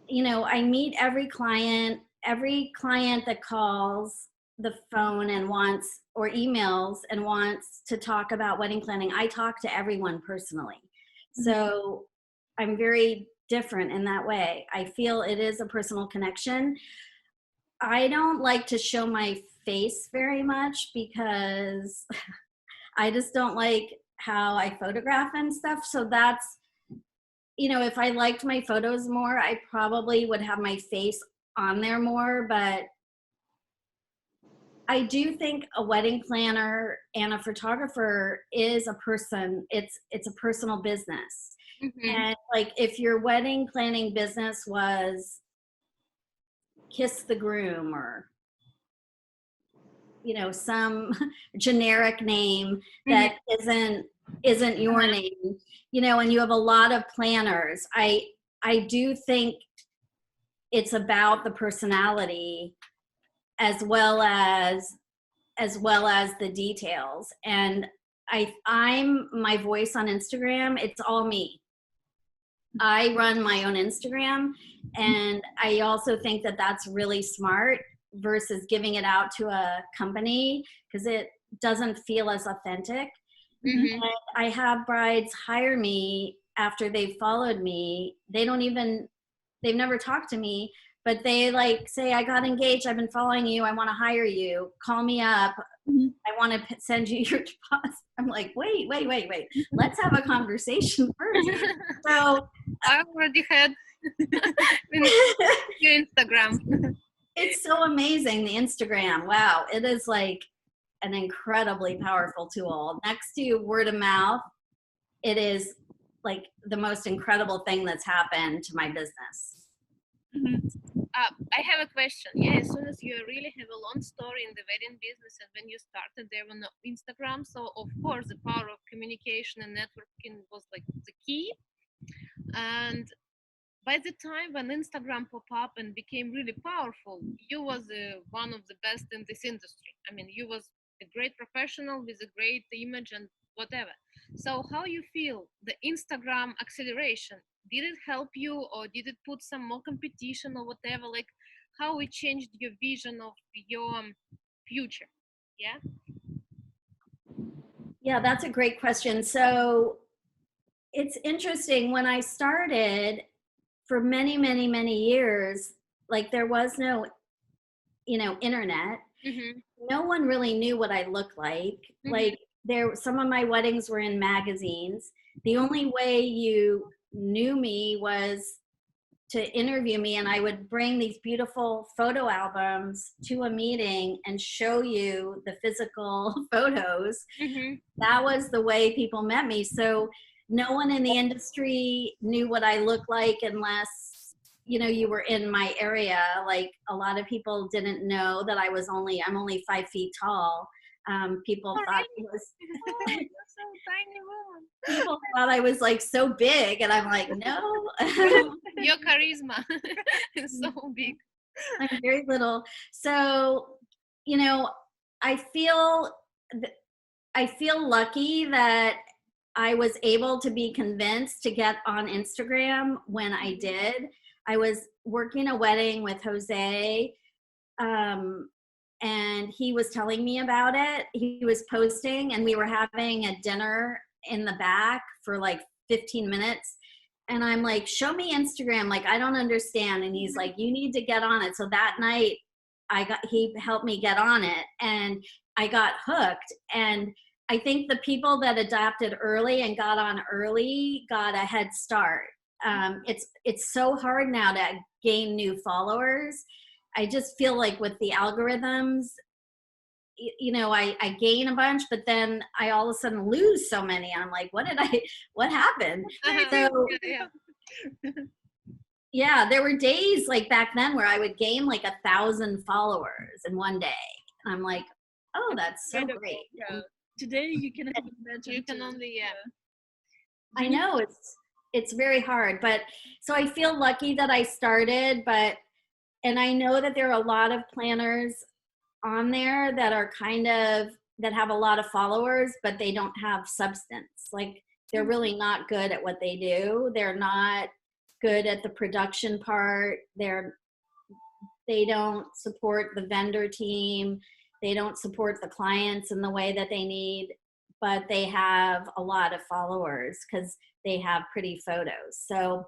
I meet every client that calls the phone and wants or emails and wants to talk about wedding planning. I talk to everyone personally. So I'm very different in that way. I feel it is a personal connection. I don't like to show my face very much because I just don't like how I photograph and stuff. So that's, if I liked my photos more, I probably would have my face on there more. But I do think a wedding planner and a photographer is a person. It's a personal business. And like if your wedding planning business was Kiss the Groom or some generic name that isn't your name, and you have a lot of planners, I do think it's about the personality as well as the details. And I'm my voice on Instagram, it's all me. I run my own Instagram, and I also think that that's really smart versus giving it out to a company because it doesn't feel as authentic. And I have brides hire me after they've followed me. They've never talked to me, but they like say, I got engaged, I've been following you, I want to hire you, call me up. I want to send you your deposit. I'm like, wait. Let's have a conversation first. So I already had your Instagram. It's so amazing, the Instagram. Wow, it is like an incredibly powerful tool. Next to word of mouth, it is like the most incredible thing that's happened to my business. I have a question. Yeah, as soon as you really have a long story in the wedding business, and when you started there on Instagram, so of course the power of communication and networking was like the key. And by the time when Instagram popped up and became really powerful, you was one of the best in this industry. I mean, you was a great professional with a great image and whatever. So how you feel the Instagram acceleration? Did it help you, or did it put some more competition or whatever? Like how it changed your vision of your future? Yeah. Yeah, that's a great question. So it's interesting. When I started, for many, many, many years, like there was no, internet. No one really knew what I looked like. Like some of my weddings were in magazines. The only way you knew me was to interview me, and I would bring these beautiful photo albums to a meeting and show you the physical photos. That was the way people met me. So no one in the industry knew what I looked like unless you were in my area. Like a lot of people didn't know that I'm only 5 feet tall. People thought I was so tiny woman. People thought I was like so big, and I'm like, no. Your charisma is so big. I'm very little. So, I feel lucky that I was able to be convinced to get on Instagram when I did. I was working a wedding with Jose, and he was telling me about it. He was posting, and we were having a dinner in the back for like 15 minutes. And I'm like, show me Instagram. Like, I don't understand. And he's like, you need to get on it. So that night he helped me get on it, and I got hooked. And I think the people that adapted early and got on early got a head start. It's so hard now to gain new followers. I just feel like with the algorithms, you know, I gain a bunch, but then I all of a sudden lose so many. I'm like, what happened? So yeah, there were days like back then where I would gain like 1,000 followers in one day. And I'm like, oh, that's so great. Yeah. Today you can imagine. You can only, I know it's very hard, but so I feel lucky that I started, and I know that there are a lot of planners on there that are that have a lot of followers, but they don't have substance. Like they're really not good at what they do. They're not good at the production part. They don't support the vendor team. They don't support the clients in the way that they need, but they have a lot of followers because they have pretty photos. So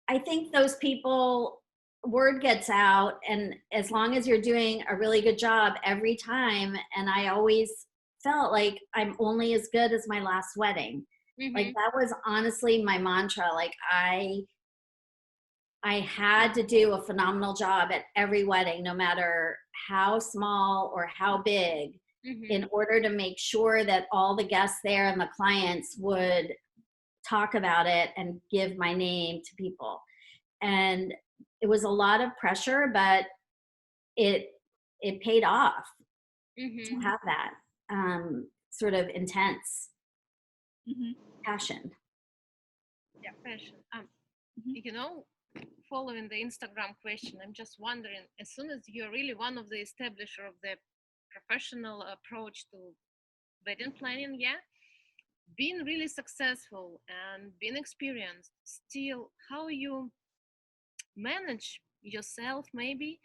I think those people, word gets out, and as long as you're doing a really good job every time, and I always felt like I'm only as good as my last wedding. Like that was honestly my mantra. Like I had to do a phenomenal job at every wedding, no matter how small or how big, in order to make sure that all the guests there and the clients would talk about it and give my name to people. And it was a lot of pressure, but it paid off to have that sort of intense passion. Yeah, passion. You know, following the Instagram question, I'm just wondering, as soon as you're really one of the establisher of the professional approach to wedding planning, being really successful and being experienced, still how you manage yourself maybe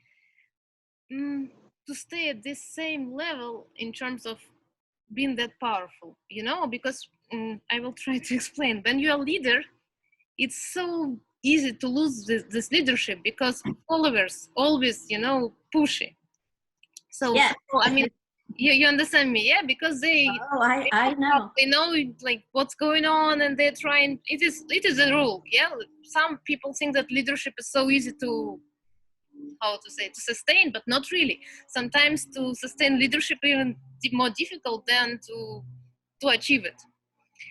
to stay at this same level in terms of being that powerful, you know, because I will try to explain. When you're a leader, it's so easy to lose this leadership because followers always, you know, pushy. So, Yeah. so I mean, you understand me, because they I know. They know like what's going on, and they're trying. It is a rule. Some people think that leadership is so easy to sustain, but not really. Sometimes to sustain leadership even more difficult than to achieve it.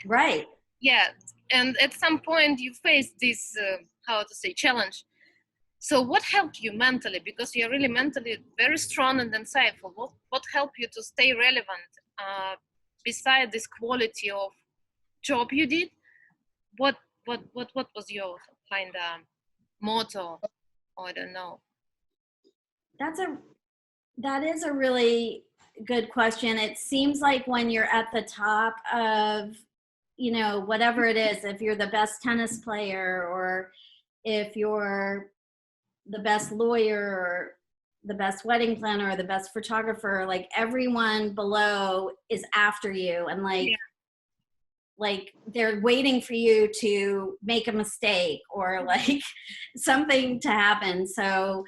Right. Yeah, and at some point you face this challenge. So what helped you mentally? Because you're really mentally very strong and insightful. What helped you to stay relevant beside this quality of job you did? What was your kind of motto? Or I don't know. That is a really good question. It seems like when you're at the top of, you know, whatever it is, if you're the best tennis player, or if you're the best lawyer, or the best wedding planner, or the best photographer, like everyone below is after you, and like they're waiting for you to make a mistake or like something to happen. So,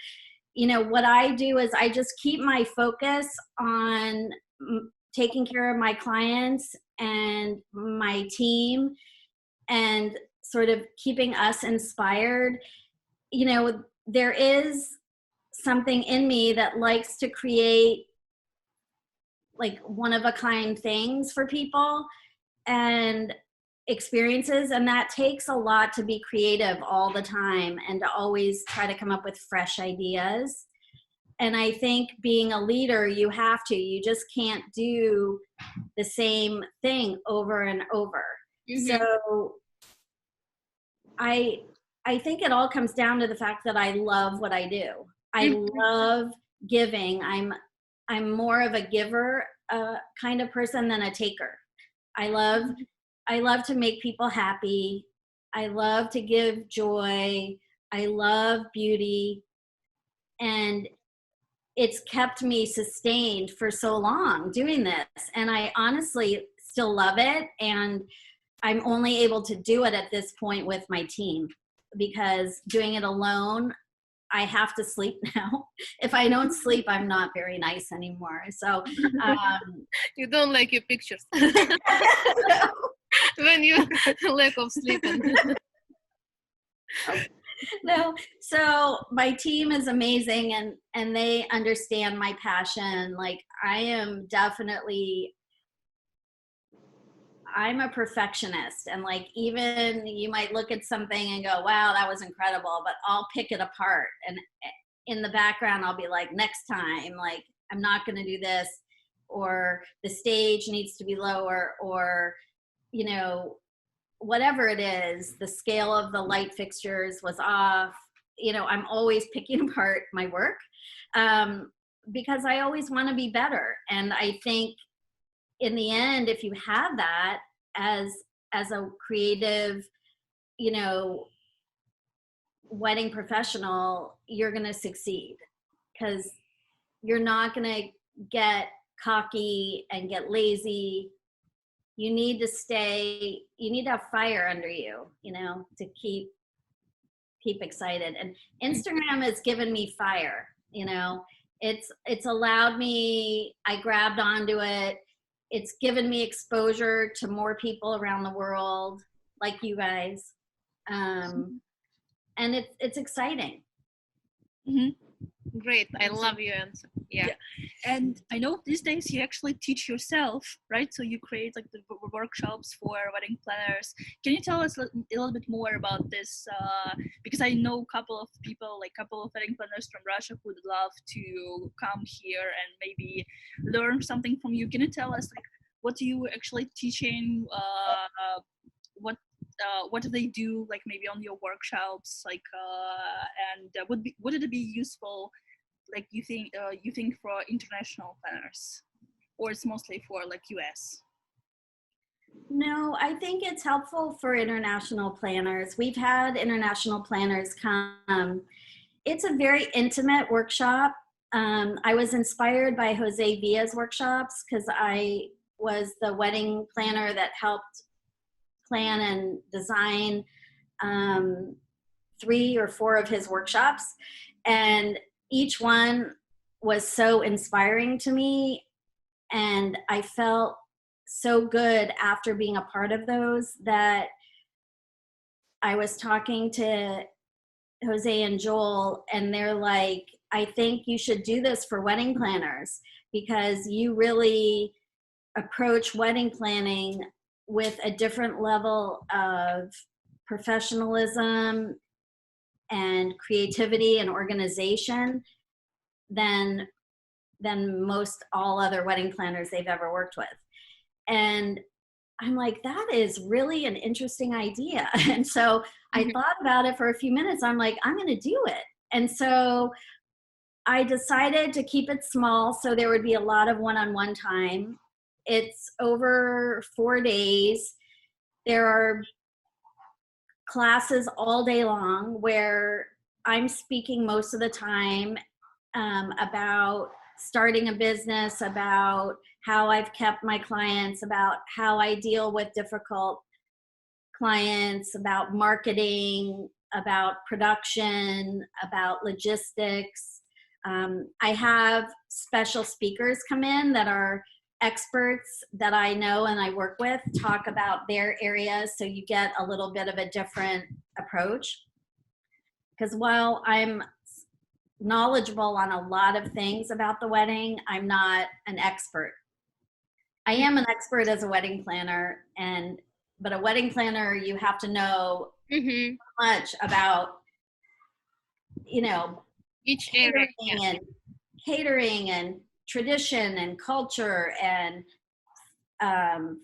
you know, what I do is I just keep my focus on taking care of my clients and my team, and sort of keeping us inspired. You know, there is something in me that likes to create like one-of-a-kind things for people and experiences, and that takes a lot to be creative all the time and to always try to come up with fresh ideas. And I think being a leader, you just can't do the same thing over and over. So I think it all comes down to the fact that I love what I do. I love giving. I'm more of a giver kind of person than a taker. I love to make people happy. I love to give joy. I love beauty. And it's kept me sustained for so long doing this. And I honestly still love it. And I'm only able to do it at this point with my team, because doing it alone, I have to sleep now. If I don't sleep, I'm not very nice anymore. So You don't like your pictures when you lack of sleep. no. So my team is amazing, and they understand my passion. Like I'm a perfectionist, and like even you might look at something and go, wow, that was incredible, but I'll pick it apart, and in the background I'll be like, next time, like I'm not going to do this, or the stage needs to be lower, or whatever it is, the scale of the light fixtures was off. I'm always picking apart my work because I always want to be better. And I think in the end, if you have that as a creative, wedding professional, you're going to succeed, because you're not going to get cocky and get lazy. You need to have fire under you, to keep excited. And Instagram has given me fire, it's allowed me, I grabbed onto it. It's given me exposure to more people around the world, like you guys. And it's exciting. Mm-hmm. Great. I love your answer. Yeah. And I know these days you actually teach yourself, right? So you create like the workshops for wedding planners. Can you tell us a little bit more about this? Because I know a couple of people, like a couple of wedding planners from Russia who would love to come here and maybe learn something from you. Can you tell us, like, what are you actually teaching? What do they do, like maybe on your workshops, like and would it be useful, like you think for international planners, or it's mostly for like US? No, I think it's helpful for international planners. We've had international planners come. It's a very intimate workshop. I was inspired by Jose Villa's workshops because I was the wedding planner that helped plan and design 3 or 4 of his workshops, and each one was so inspiring to me, and I felt so good after being a part of those that I was talking to Jose and Joel, and they're like, I think you should do this for wedding planners, because you really approach wedding planning with a different level of professionalism and creativity and organization than most all other wedding planners they've ever worked with. And I'm like, that is really an interesting idea. And so I thought about it for a few minutes. I'm like, I'm going to do it. And so I decided to keep it small, so there would be a lot of one-on-one time. It's over 4 days. There are classes all day long where I'm speaking most of the time about starting a business, about how I've kept my clients, about how I deal with difficult clients, about marketing, about production, about logistics. I have special speakers come in that are experts that I know and I work with, talk about their areas, so you get a little bit of a different approach. Because while I'm knowledgeable on a lot of things about the wedding, I'm not an expert. I am an expert as a wedding planner, but a wedding planner, you have to know much about, Each area. catering and tradition and culture and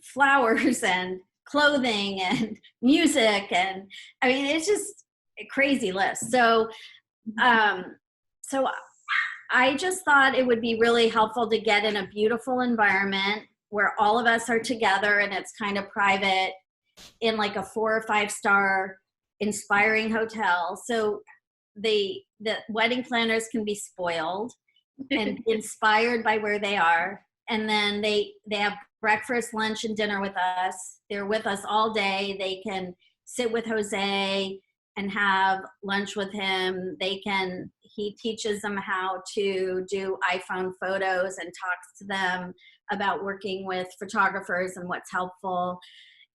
flowers and clothing and music, and I mean, it's just a crazy list. So I just thought it would be really helpful to get in a beautiful environment where all of us are together and it's kind of private, in like a 4 or 5 star inspiring hotel. So the wedding planners can be spoiled and inspired by where they are. And then they have breakfast, lunch, and dinner with us. They're with us all day. They can sit with Jose. and have lunch with him. He teaches them how to do iPhone photos and talks to them about working with photographers and what's helpful.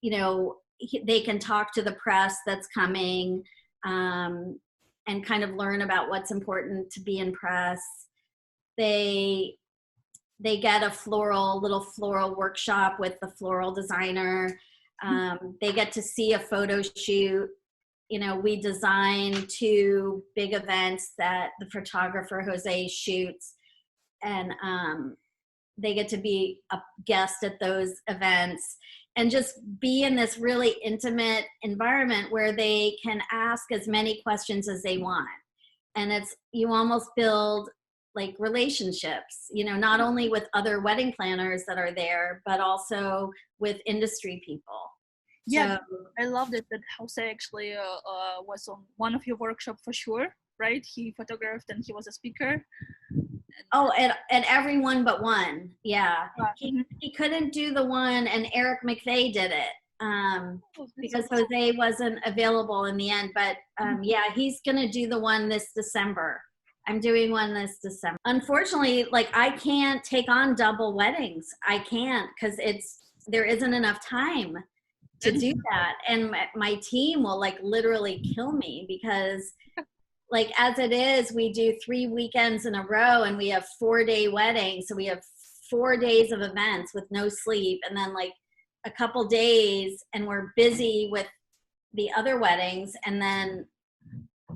You know, they can talk to the press that's coming, and kind of learn about what's important to be in press. They get a little floral workshop with the floral designer. They get to see a photo shoot. You know, we design 2 big events that the photographer Jose shoots, and they get to be a guest at those events and just be in this really intimate environment where they can ask as many questions as they want. And you almost build like relationships, you know, not only with other wedding planners that are there, but also with industry people. Yeah, So, I love that Jose actually was on one of your workshops for sure, right? He photographed and he was a speaker. oh, at every one but one. Yeah. Mhm. He couldn't do the one, and Eric McVeigh did it because Jose wasn't available in the end. But yeah, he's going to do the one this December. I'm doing one this December. Unfortunately, like I can't take on double weddings. I can't because there isn't enough time to do that. And my team will like literally kill me because like as it is, we do 3 weekends in a row and we have 4-day weddings. So we have 4 days of events with no sleep, and then like a couple days and we're busy with the other weddings, and then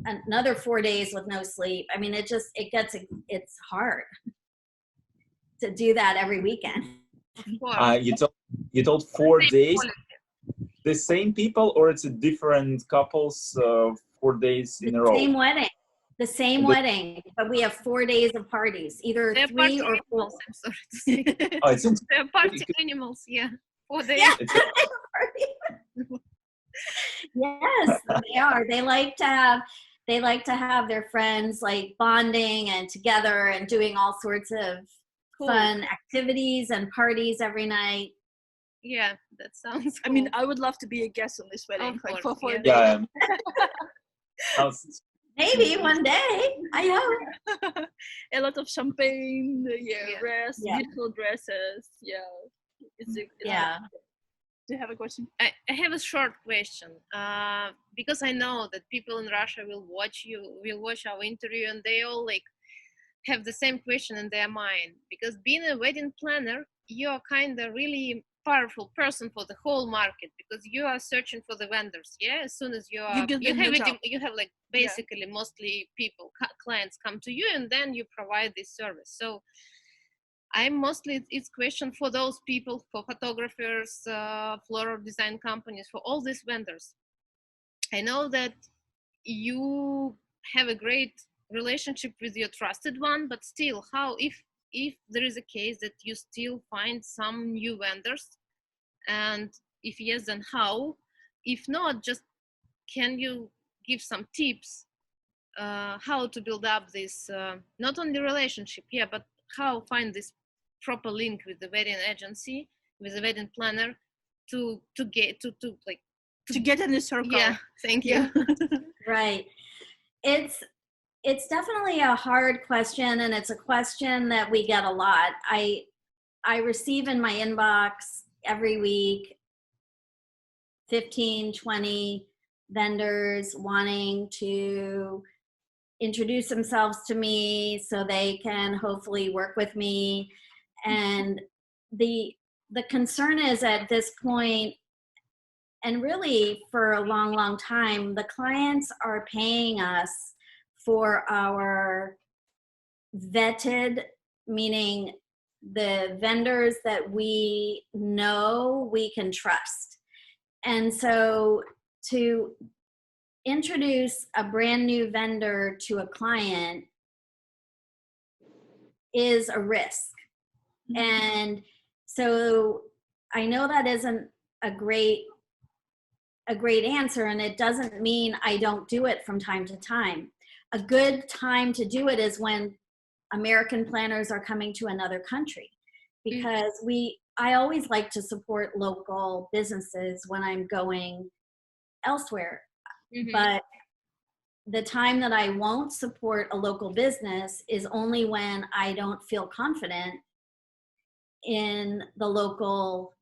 another 4 days with no sleep. I mean, it's hard to do that every weekend. You told 4 days. The same people, or it's a different couples 4 days in a row? Same wedding. The same wedding, but we have 4 days of parties, either They're 3 or 4. animals, I'm sorry to say. Oh, it's They're party animals, yeah. For the Yeah. Yes, they are. They like to have their friends like bonding and together and doing all sorts of fun activities and parties every night. Yeah, that sounds cool. I mean, I would love to be a guest on this wedding, Of like course, for 4 days. Yeah. Maybe one day, I hope. A lot of champagne, dress, Yeah. beautiful dresses. Yeah. Yeah. Do you have a question? I have a short question because I know that people in Russia will watch our interview, and they all like have the same question in their mind, because being a wedding planner, you're kind of really powerful person for the whole market, because you are searching for the vendors. Yeah, as soon as you have like basically mostly clients come to you, and then you provide this service. So it's question for those people, for photographers, floral design companies, for all these vendors. I know that you have a great relationship with your trusted one, but still, how if there is a case that you still find some new vendors, and if yes, then how? If not, just can you give some tips how to build up this not only relationship, but how find this proper link with the wedding agency, with the wedding planner, to get in the circle. Yeah, thank you. Right. It's definitely a hard question, and it's a question that we get a lot. I receive in my inbox every week 15, 20 vendors wanting to introduce themselves to me so they can hopefully work with me. And the concern is at this point, and really for a long, long time, the clients are paying us for our vetted, meaning the vendors that we know we can trust. And so to introduce a brand new vendor to a client is a risk. And so I know that isn't a great answer, and it doesn't mean I don't do it from time to time. A good time to do it is when American planners are coming to another country, because I always like to support local businesses when I'm going elsewhere. But the time that I won't support a local business is only when I don't feel confident in the local,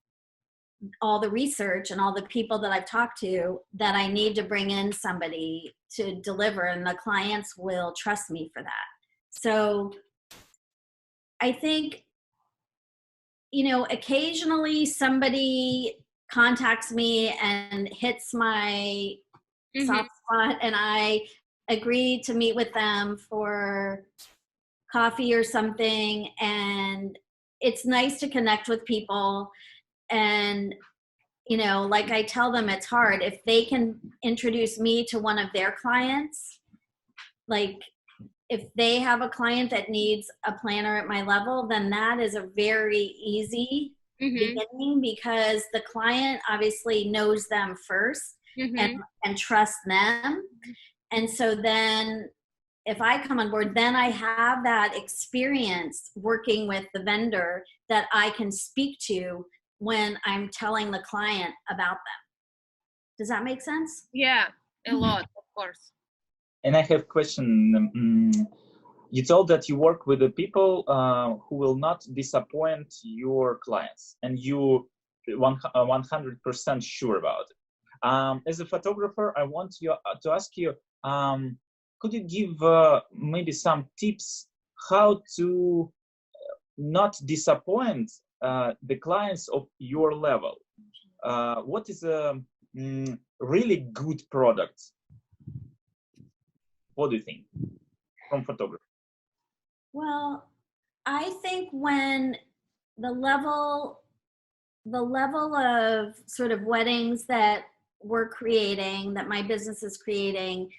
all the research and all the people that I've talked to, that I need to bring in somebody to deliver, and the clients will trust me for that. So I think, occasionally somebody contacts me and hits my soft spot, and I agree to meet with them for coffee or something. And it's nice to connect with people. And, like I tell them, it's hard. If they can introduce me to one of their clients, like if they have a client that needs a planner at my level, then that is a very easy beginning, because the client obviously knows them first and trusts them. And so then if I come on board, then I have that experience working with the vendor that I can speak to when I'm telling the client about them. Does that make sense? Yeah, a lot, of course. And I have a question. You told that you work with the people who will not disappoint your clients, and you 100% sure about it. As a photographer, I want to ask you, could you give maybe some tips how to not disappoint the clients of your level? What is a really good product? What do you think from photography? Well, I think when the level of sort of weddings that we're creating, that my business is creating,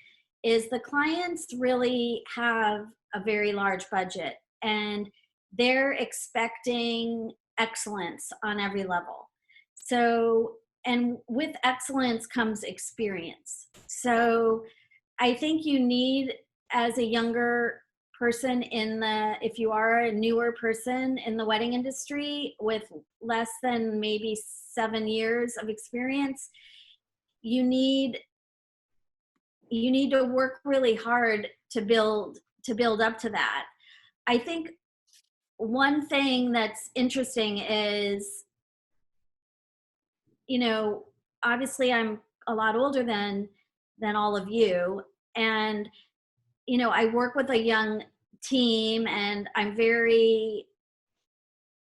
is the clients really have a very large budget, and they're expecting excellence on every level. So, and with excellence comes experience. So I think you need, as a younger person if you are a newer person in the wedding industry with less than maybe 7 years of experience, you need to work really hard to build up to that. I think one thing that's interesting is, obviously I'm a lot older than all of you, and I work with a young team, and I'm very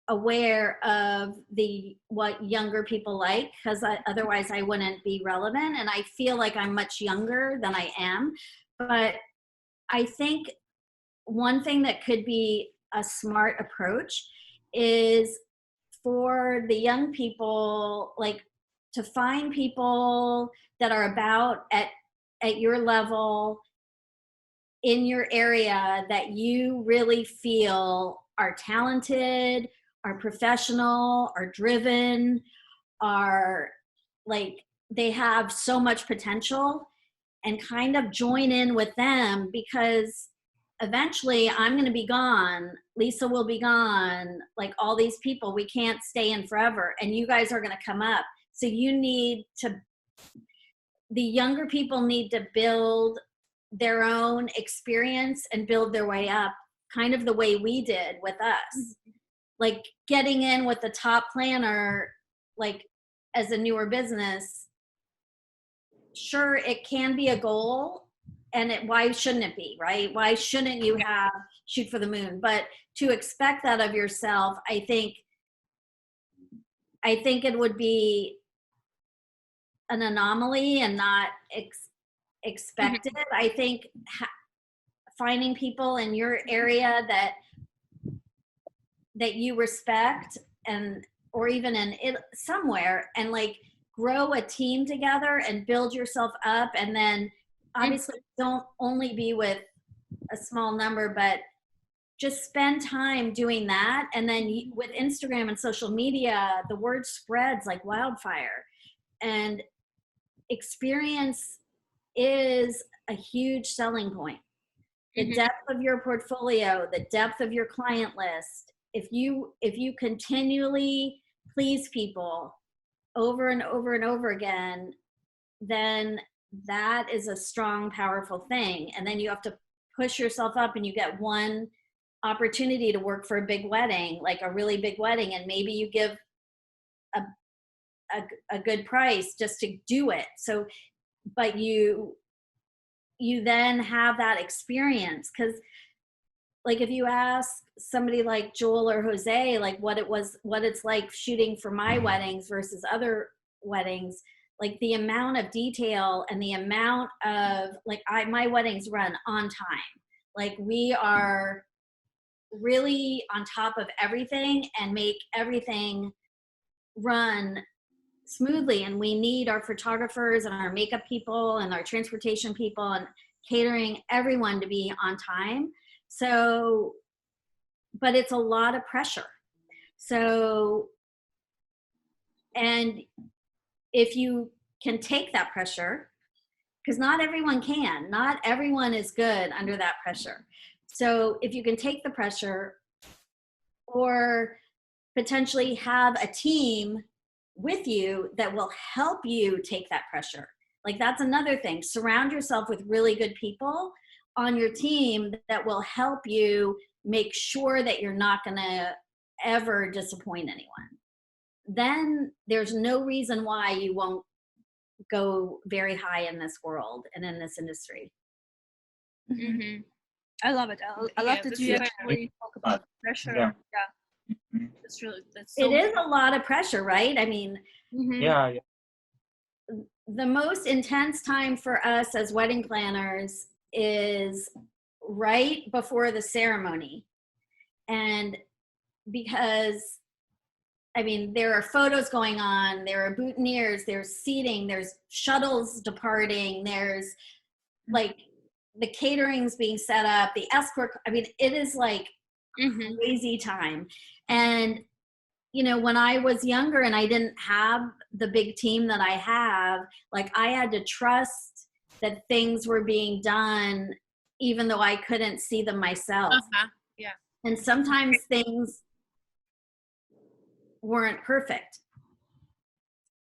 aware of what younger people like, because otherwise I wouldn't be relevant, and I feel like I'm much younger than I am. But I think one thing that could be a smart approach is for the young people, like, to find people that are about at your level in your area, that you really feel are talented, are professional, are driven, are like, they have so much potential, and kind of join in with them, because eventually I'm going to be gone, Lisa will be gone, like all these people, we can't stay in forever, and you guys are going to come up. So the younger people need to build their own experience and build their way up, kind of the way we did with us. Like getting in with the top planner, like as a newer business, sure, it can be a goal, and why shouldn't it be, right? Why shouldn't you shoot for the moon? But to expect that of yourself, I think it would be an anomaly and not expected. I think finding people in your area that you respect, or even somewhere, and like grow a team together and build yourself up. And then obviously don't only be with a small number, but just spend time doing that. And then with Instagram and social media, the word spreads like wildfire, and experience is a huge selling point. The depth of your portfolio, the depth of your client list. If you continually please people over and over and over again, then that is a strong, powerful thing. And then you have to push yourself up, and you get one opportunity to work for a big wedding, like a really big wedding, and maybe you give a good price just to do it. So, but you then have that experience, because like if you ask somebody like Joel or Jose, like what it's like shooting for my weddings versus other weddings, like the amount of detail and the amount of my weddings run on time. Like we are really on top of everything and make everything run smoothly. And we need our photographers and our makeup people and our transportation people and catering, everyone to be on time. So, but it's a lot of pressure. So, and if you can take that pressure, because not everyone can, not everyone is good under that pressure. So if you can take the pressure, or potentially have a team with you that will help you take that pressure. Like that's another thing. Surround yourself with really good people on your team that will help you make sure that you're not going to ever disappoint anyone. Then there's no reason why you won't go very high in this world and in this industry. Mm-hmm. I love it. I love that you actually talk about pressure. Yeah. That's so it is a lot of pressure, right? I mean, yeah. The most intense time for us as wedding planners is right before the ceremony. And because, I mean, there are photos going on, there are boutonnieres, there's seating, there's shuttles departing, there's like the catering's being set up, the escort, I mean, it is like crazy time. And, you know, when I was younger and I didn't have the big team that I have, like I had to trust that things were being done, even though I couldn't see them myself. Yeah. And sometimes things weren't perfect.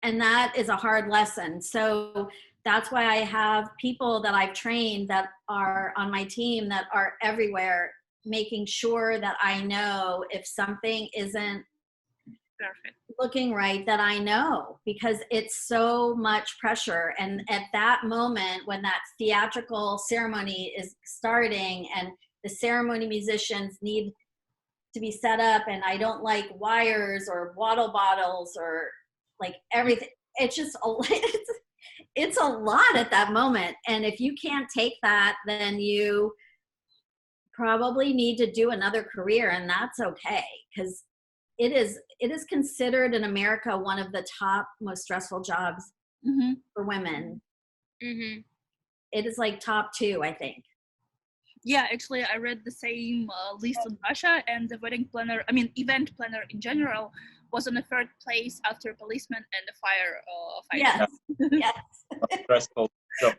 And that is a hard lesson. So that's why I have people that I've trained that are on my team that are everywhere, making sure that I know if something isn't looking right, that I know, because it's so much pressure. And at that moment, when that theatrical ceremony is starting and the ceremony musicians need to be set up, and I don't like wires or water bottles or like everything, it's just it's a lot at that moment. And if you can't take that, then you probably need to do another career, and that's okay, because it is considered in America one of the top most stressful jobs for women. It is like top 2, I think. Yeah, actually, I read the same list on Russia, and the wedding planner, I mean, event planner in general, was on the 3rd place after policeman and the firefighter. Yes. Stressful job.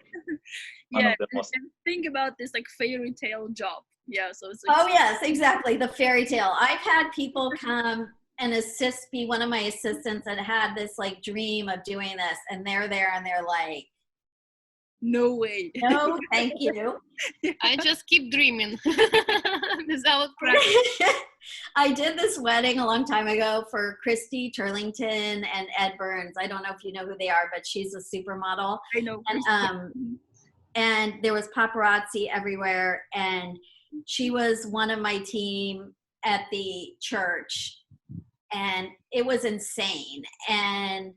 Yeah, and think about this like fairy tale job. Yeah, so it's like, oh yes, exactly, the fairy tale. I've had people come and be one of my assistants that had this like dream of doing this, and they're there and they're like, no way. No, thank you. I just keep dreaming without practice. I did this wedding a long time ago for Christy Turlington and Ed Burns. I don't know if you know who they are, but she's a supermodel. I know. And there was paparazzi everywhere, and she was one of my team at the church, and it was insane. And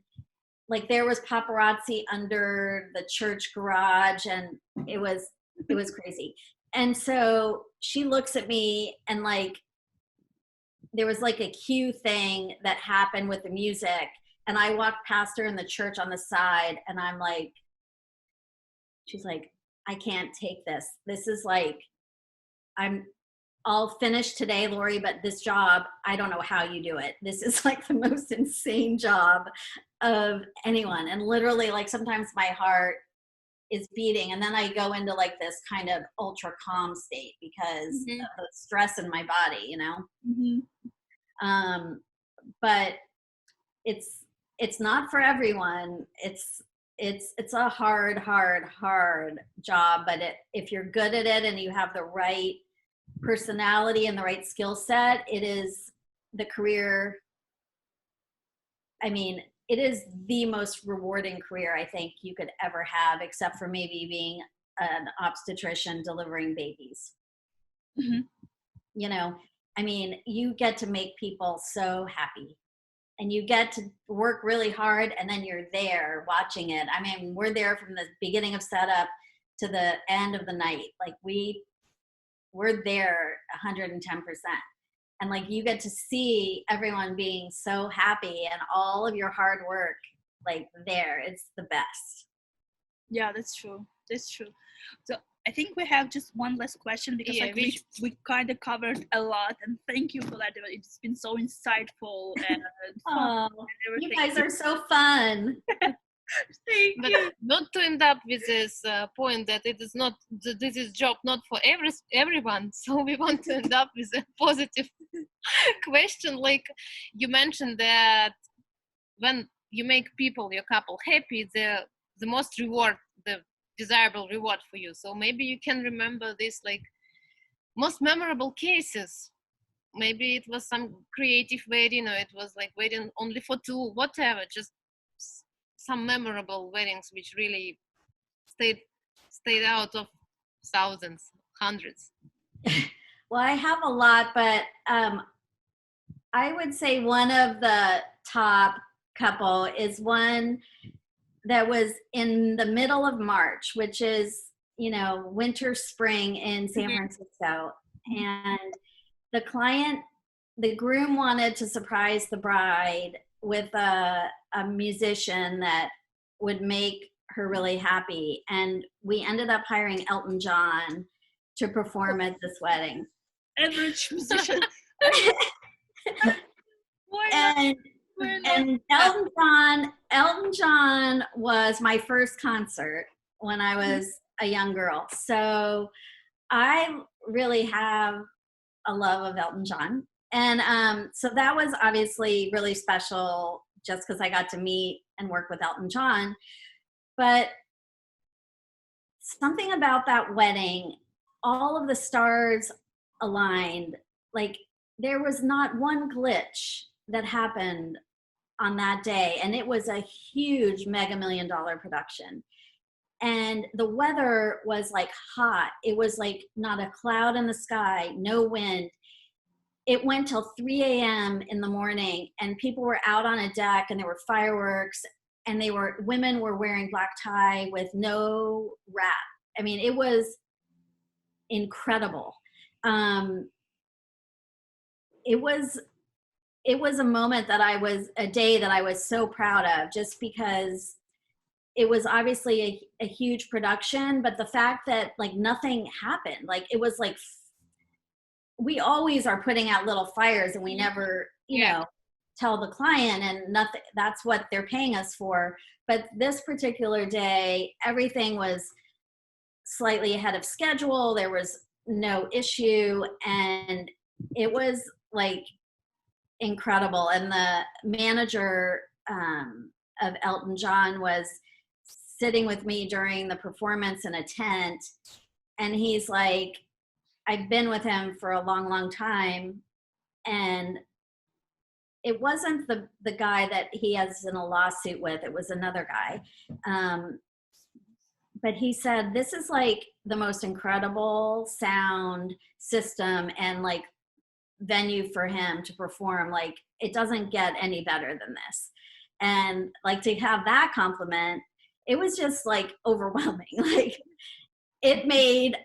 like there was paparazzi under the church garage, and it was crazy. And so she looks at me, and like there was like a cue thing that happened with the music, and I walked past her in the church on the side, and I'm like, she's like, I can't take this. This is like, I'll finish today, Laurie, but this job, I don't know how you do it. This is like the most insane job of anyone. And literally, like sometimes my heart is beating, and then I go into like this kind of ultra calm state because of the stress in my body, you know? But it's not for everyone. it's a hard job, but if you're good at it and you have the right personality and the right skill set, it is the career. I mean, it is the most rewarding career I think you could ever have, except for maybe being an obstetrician delivering babies. Mm-hmm. You know, I mean, you get to make people so happy. And you get to work really hard, and then you're there watching it. I mean, we're there from the beginning of setup to the end of the night. Like we're there 110%. And like you get to see everyone being so happy and all of your hard work, like there, it's the best. Yeah, that's true. That's true. So I think we have just one last question because we kind of covered a lot, and thank you for that. It's been so insightful and fun. Oh, and you guys are so fun. But not to end up with this point that it is not, this is job not for everyone. So we want to end up with a positive question. Like you mentioned that when you make people, your couple happy, the most reward, the desirable reward for you. So maybe you can remember this like most memorable cases. Maybe it was some creative wedding, or it was like wedding only for two, whatever, just some memorable weddings which really stayed out of thousands, hundreds. Well, I have a lot, but I would say one of the top couple is one that was in the middle of March, which is, you know, winter, spring in San Francisco. And the groom wanted to surprise the bride with a musician that would make her really happy. And we ended up hiring Elton John to perform at this wedding. Average musician. And Elton John was my first concert when I was a young girl. So I really have a love of Elton John. And so that was obviously really special just because I got to meet and work with Elton John. But something about that wedding, all of the stars aligned. Like there was not one glitch that happened on that day. And it was a huge mega $1 million production. And the weather was like hot. It was like not a cloud in the sky, no wind. It went till 3 a.m. in the morning, and people were out on a deck, and there were fireworks, and women were wearing black tie with no wrap. I mean, it was incredible. It was a day that I was so proud of, just because it was obviously a huge production, but the fact that like nothing happened, like it was like, we always are putting out little fires and we never, you know, tell the client, and nothing, that's what they're paying us for. But this particular day, everything was slightly ahead of schedule. There was no issue, and it was like incredible. And the manager of Elton John was sitting with me during the performance in a tent, and he's like, I've been with him for a long, long time, and it wasn't the guy that he has in a lawsuit with, it was another guy. But he said, this is like the most incredible sound system and like venue for him to perform. Like it doesn't get any better than this. And like to have that compliment, it was just like overwhelming. Like it made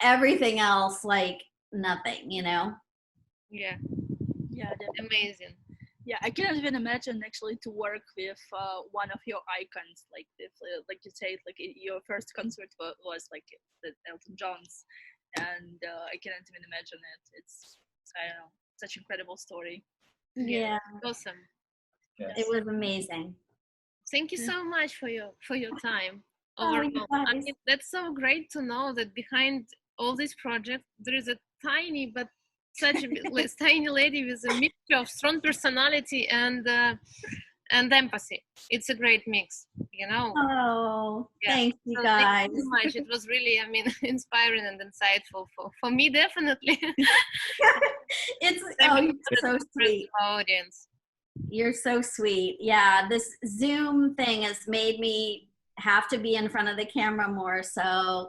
everything else like nothing, you know? Yeah, Definitely. amazing. Yeah, I cannot even imagine actually to work with one of your icons, like if, like you said, like your first concert was like the Elton John's, and I cannot even imagine it. It's, I don't know, such an incredible story. Yeah, Awesome. Yes. it was amazing. Thank you so much for your time. Oh, you Overall, I guys. mean, that's so great to know that behind all this project there is a tiny but such a tiny lady with a mixture of strong personality and and empathy. It's a great mix, you know. Oh, Yeah. thanks, you So guys. thank you so much. It was really, I mean, inspiring and insightful for me, definitely. It's Thank you you're for the so different sweet. audience. You're so sweet. Yeah, this Zoom thing has made me have to be in front of the camera more. So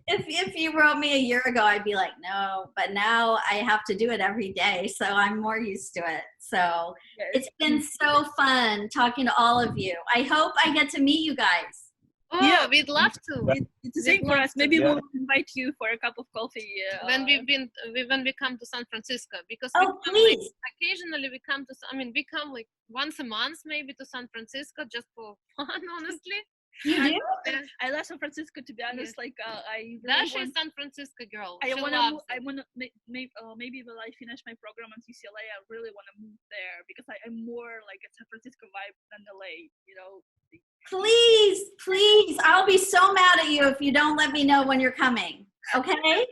if you wrote me a year ago, I'd be like, no, but now I have to do it every day. So I'm more used to it. So it's been so fun talking to all of you. I hope I get to meet you guys. Oh, Yeah. we'd love to. It's the same for us. Maybe we'll invite you for a cup of coffee. When we come to San Francisco, because Oh, we come, please. like, occasionally we come to, we come like once a month maybe to San Francisco just for fun, honestly. You do? I love San Francisco, to be honest. Yes. Like I really Dasha want, is San Francisco girl. I She wanna loves it. maybe when I finish my program at UCLA, I really want to move there because I'm more like a San Francisco vibe than LA. You know. Please, please. I'll be so mad at you if you don't let me know when you're coming. Okay?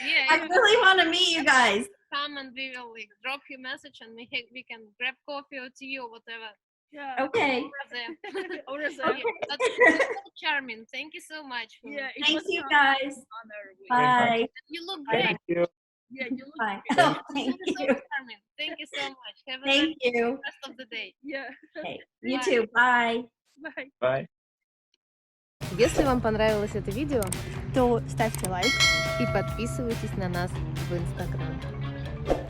Yeah, I really want to meet you guys. come and we will like drop you a message and we can grab coffee or tea or whatever. Yeah. Okay. Over there. Or is Okay, but it's so charming. Thank you so much. Yeah. It Thank was you an guys. honor. Bye. You look Bye. great. Thank you. Yeah. You look. Bye. great. Oh, thank You're so you. charming. Thank you so much. Have a Thank nice you. rest of the day. Yeah. Okay. You Bye. too. Bye. Bye. Bye. Если вам понравилось это видео, То ставьте лайк. и подписывайтесь на нас в Instagram.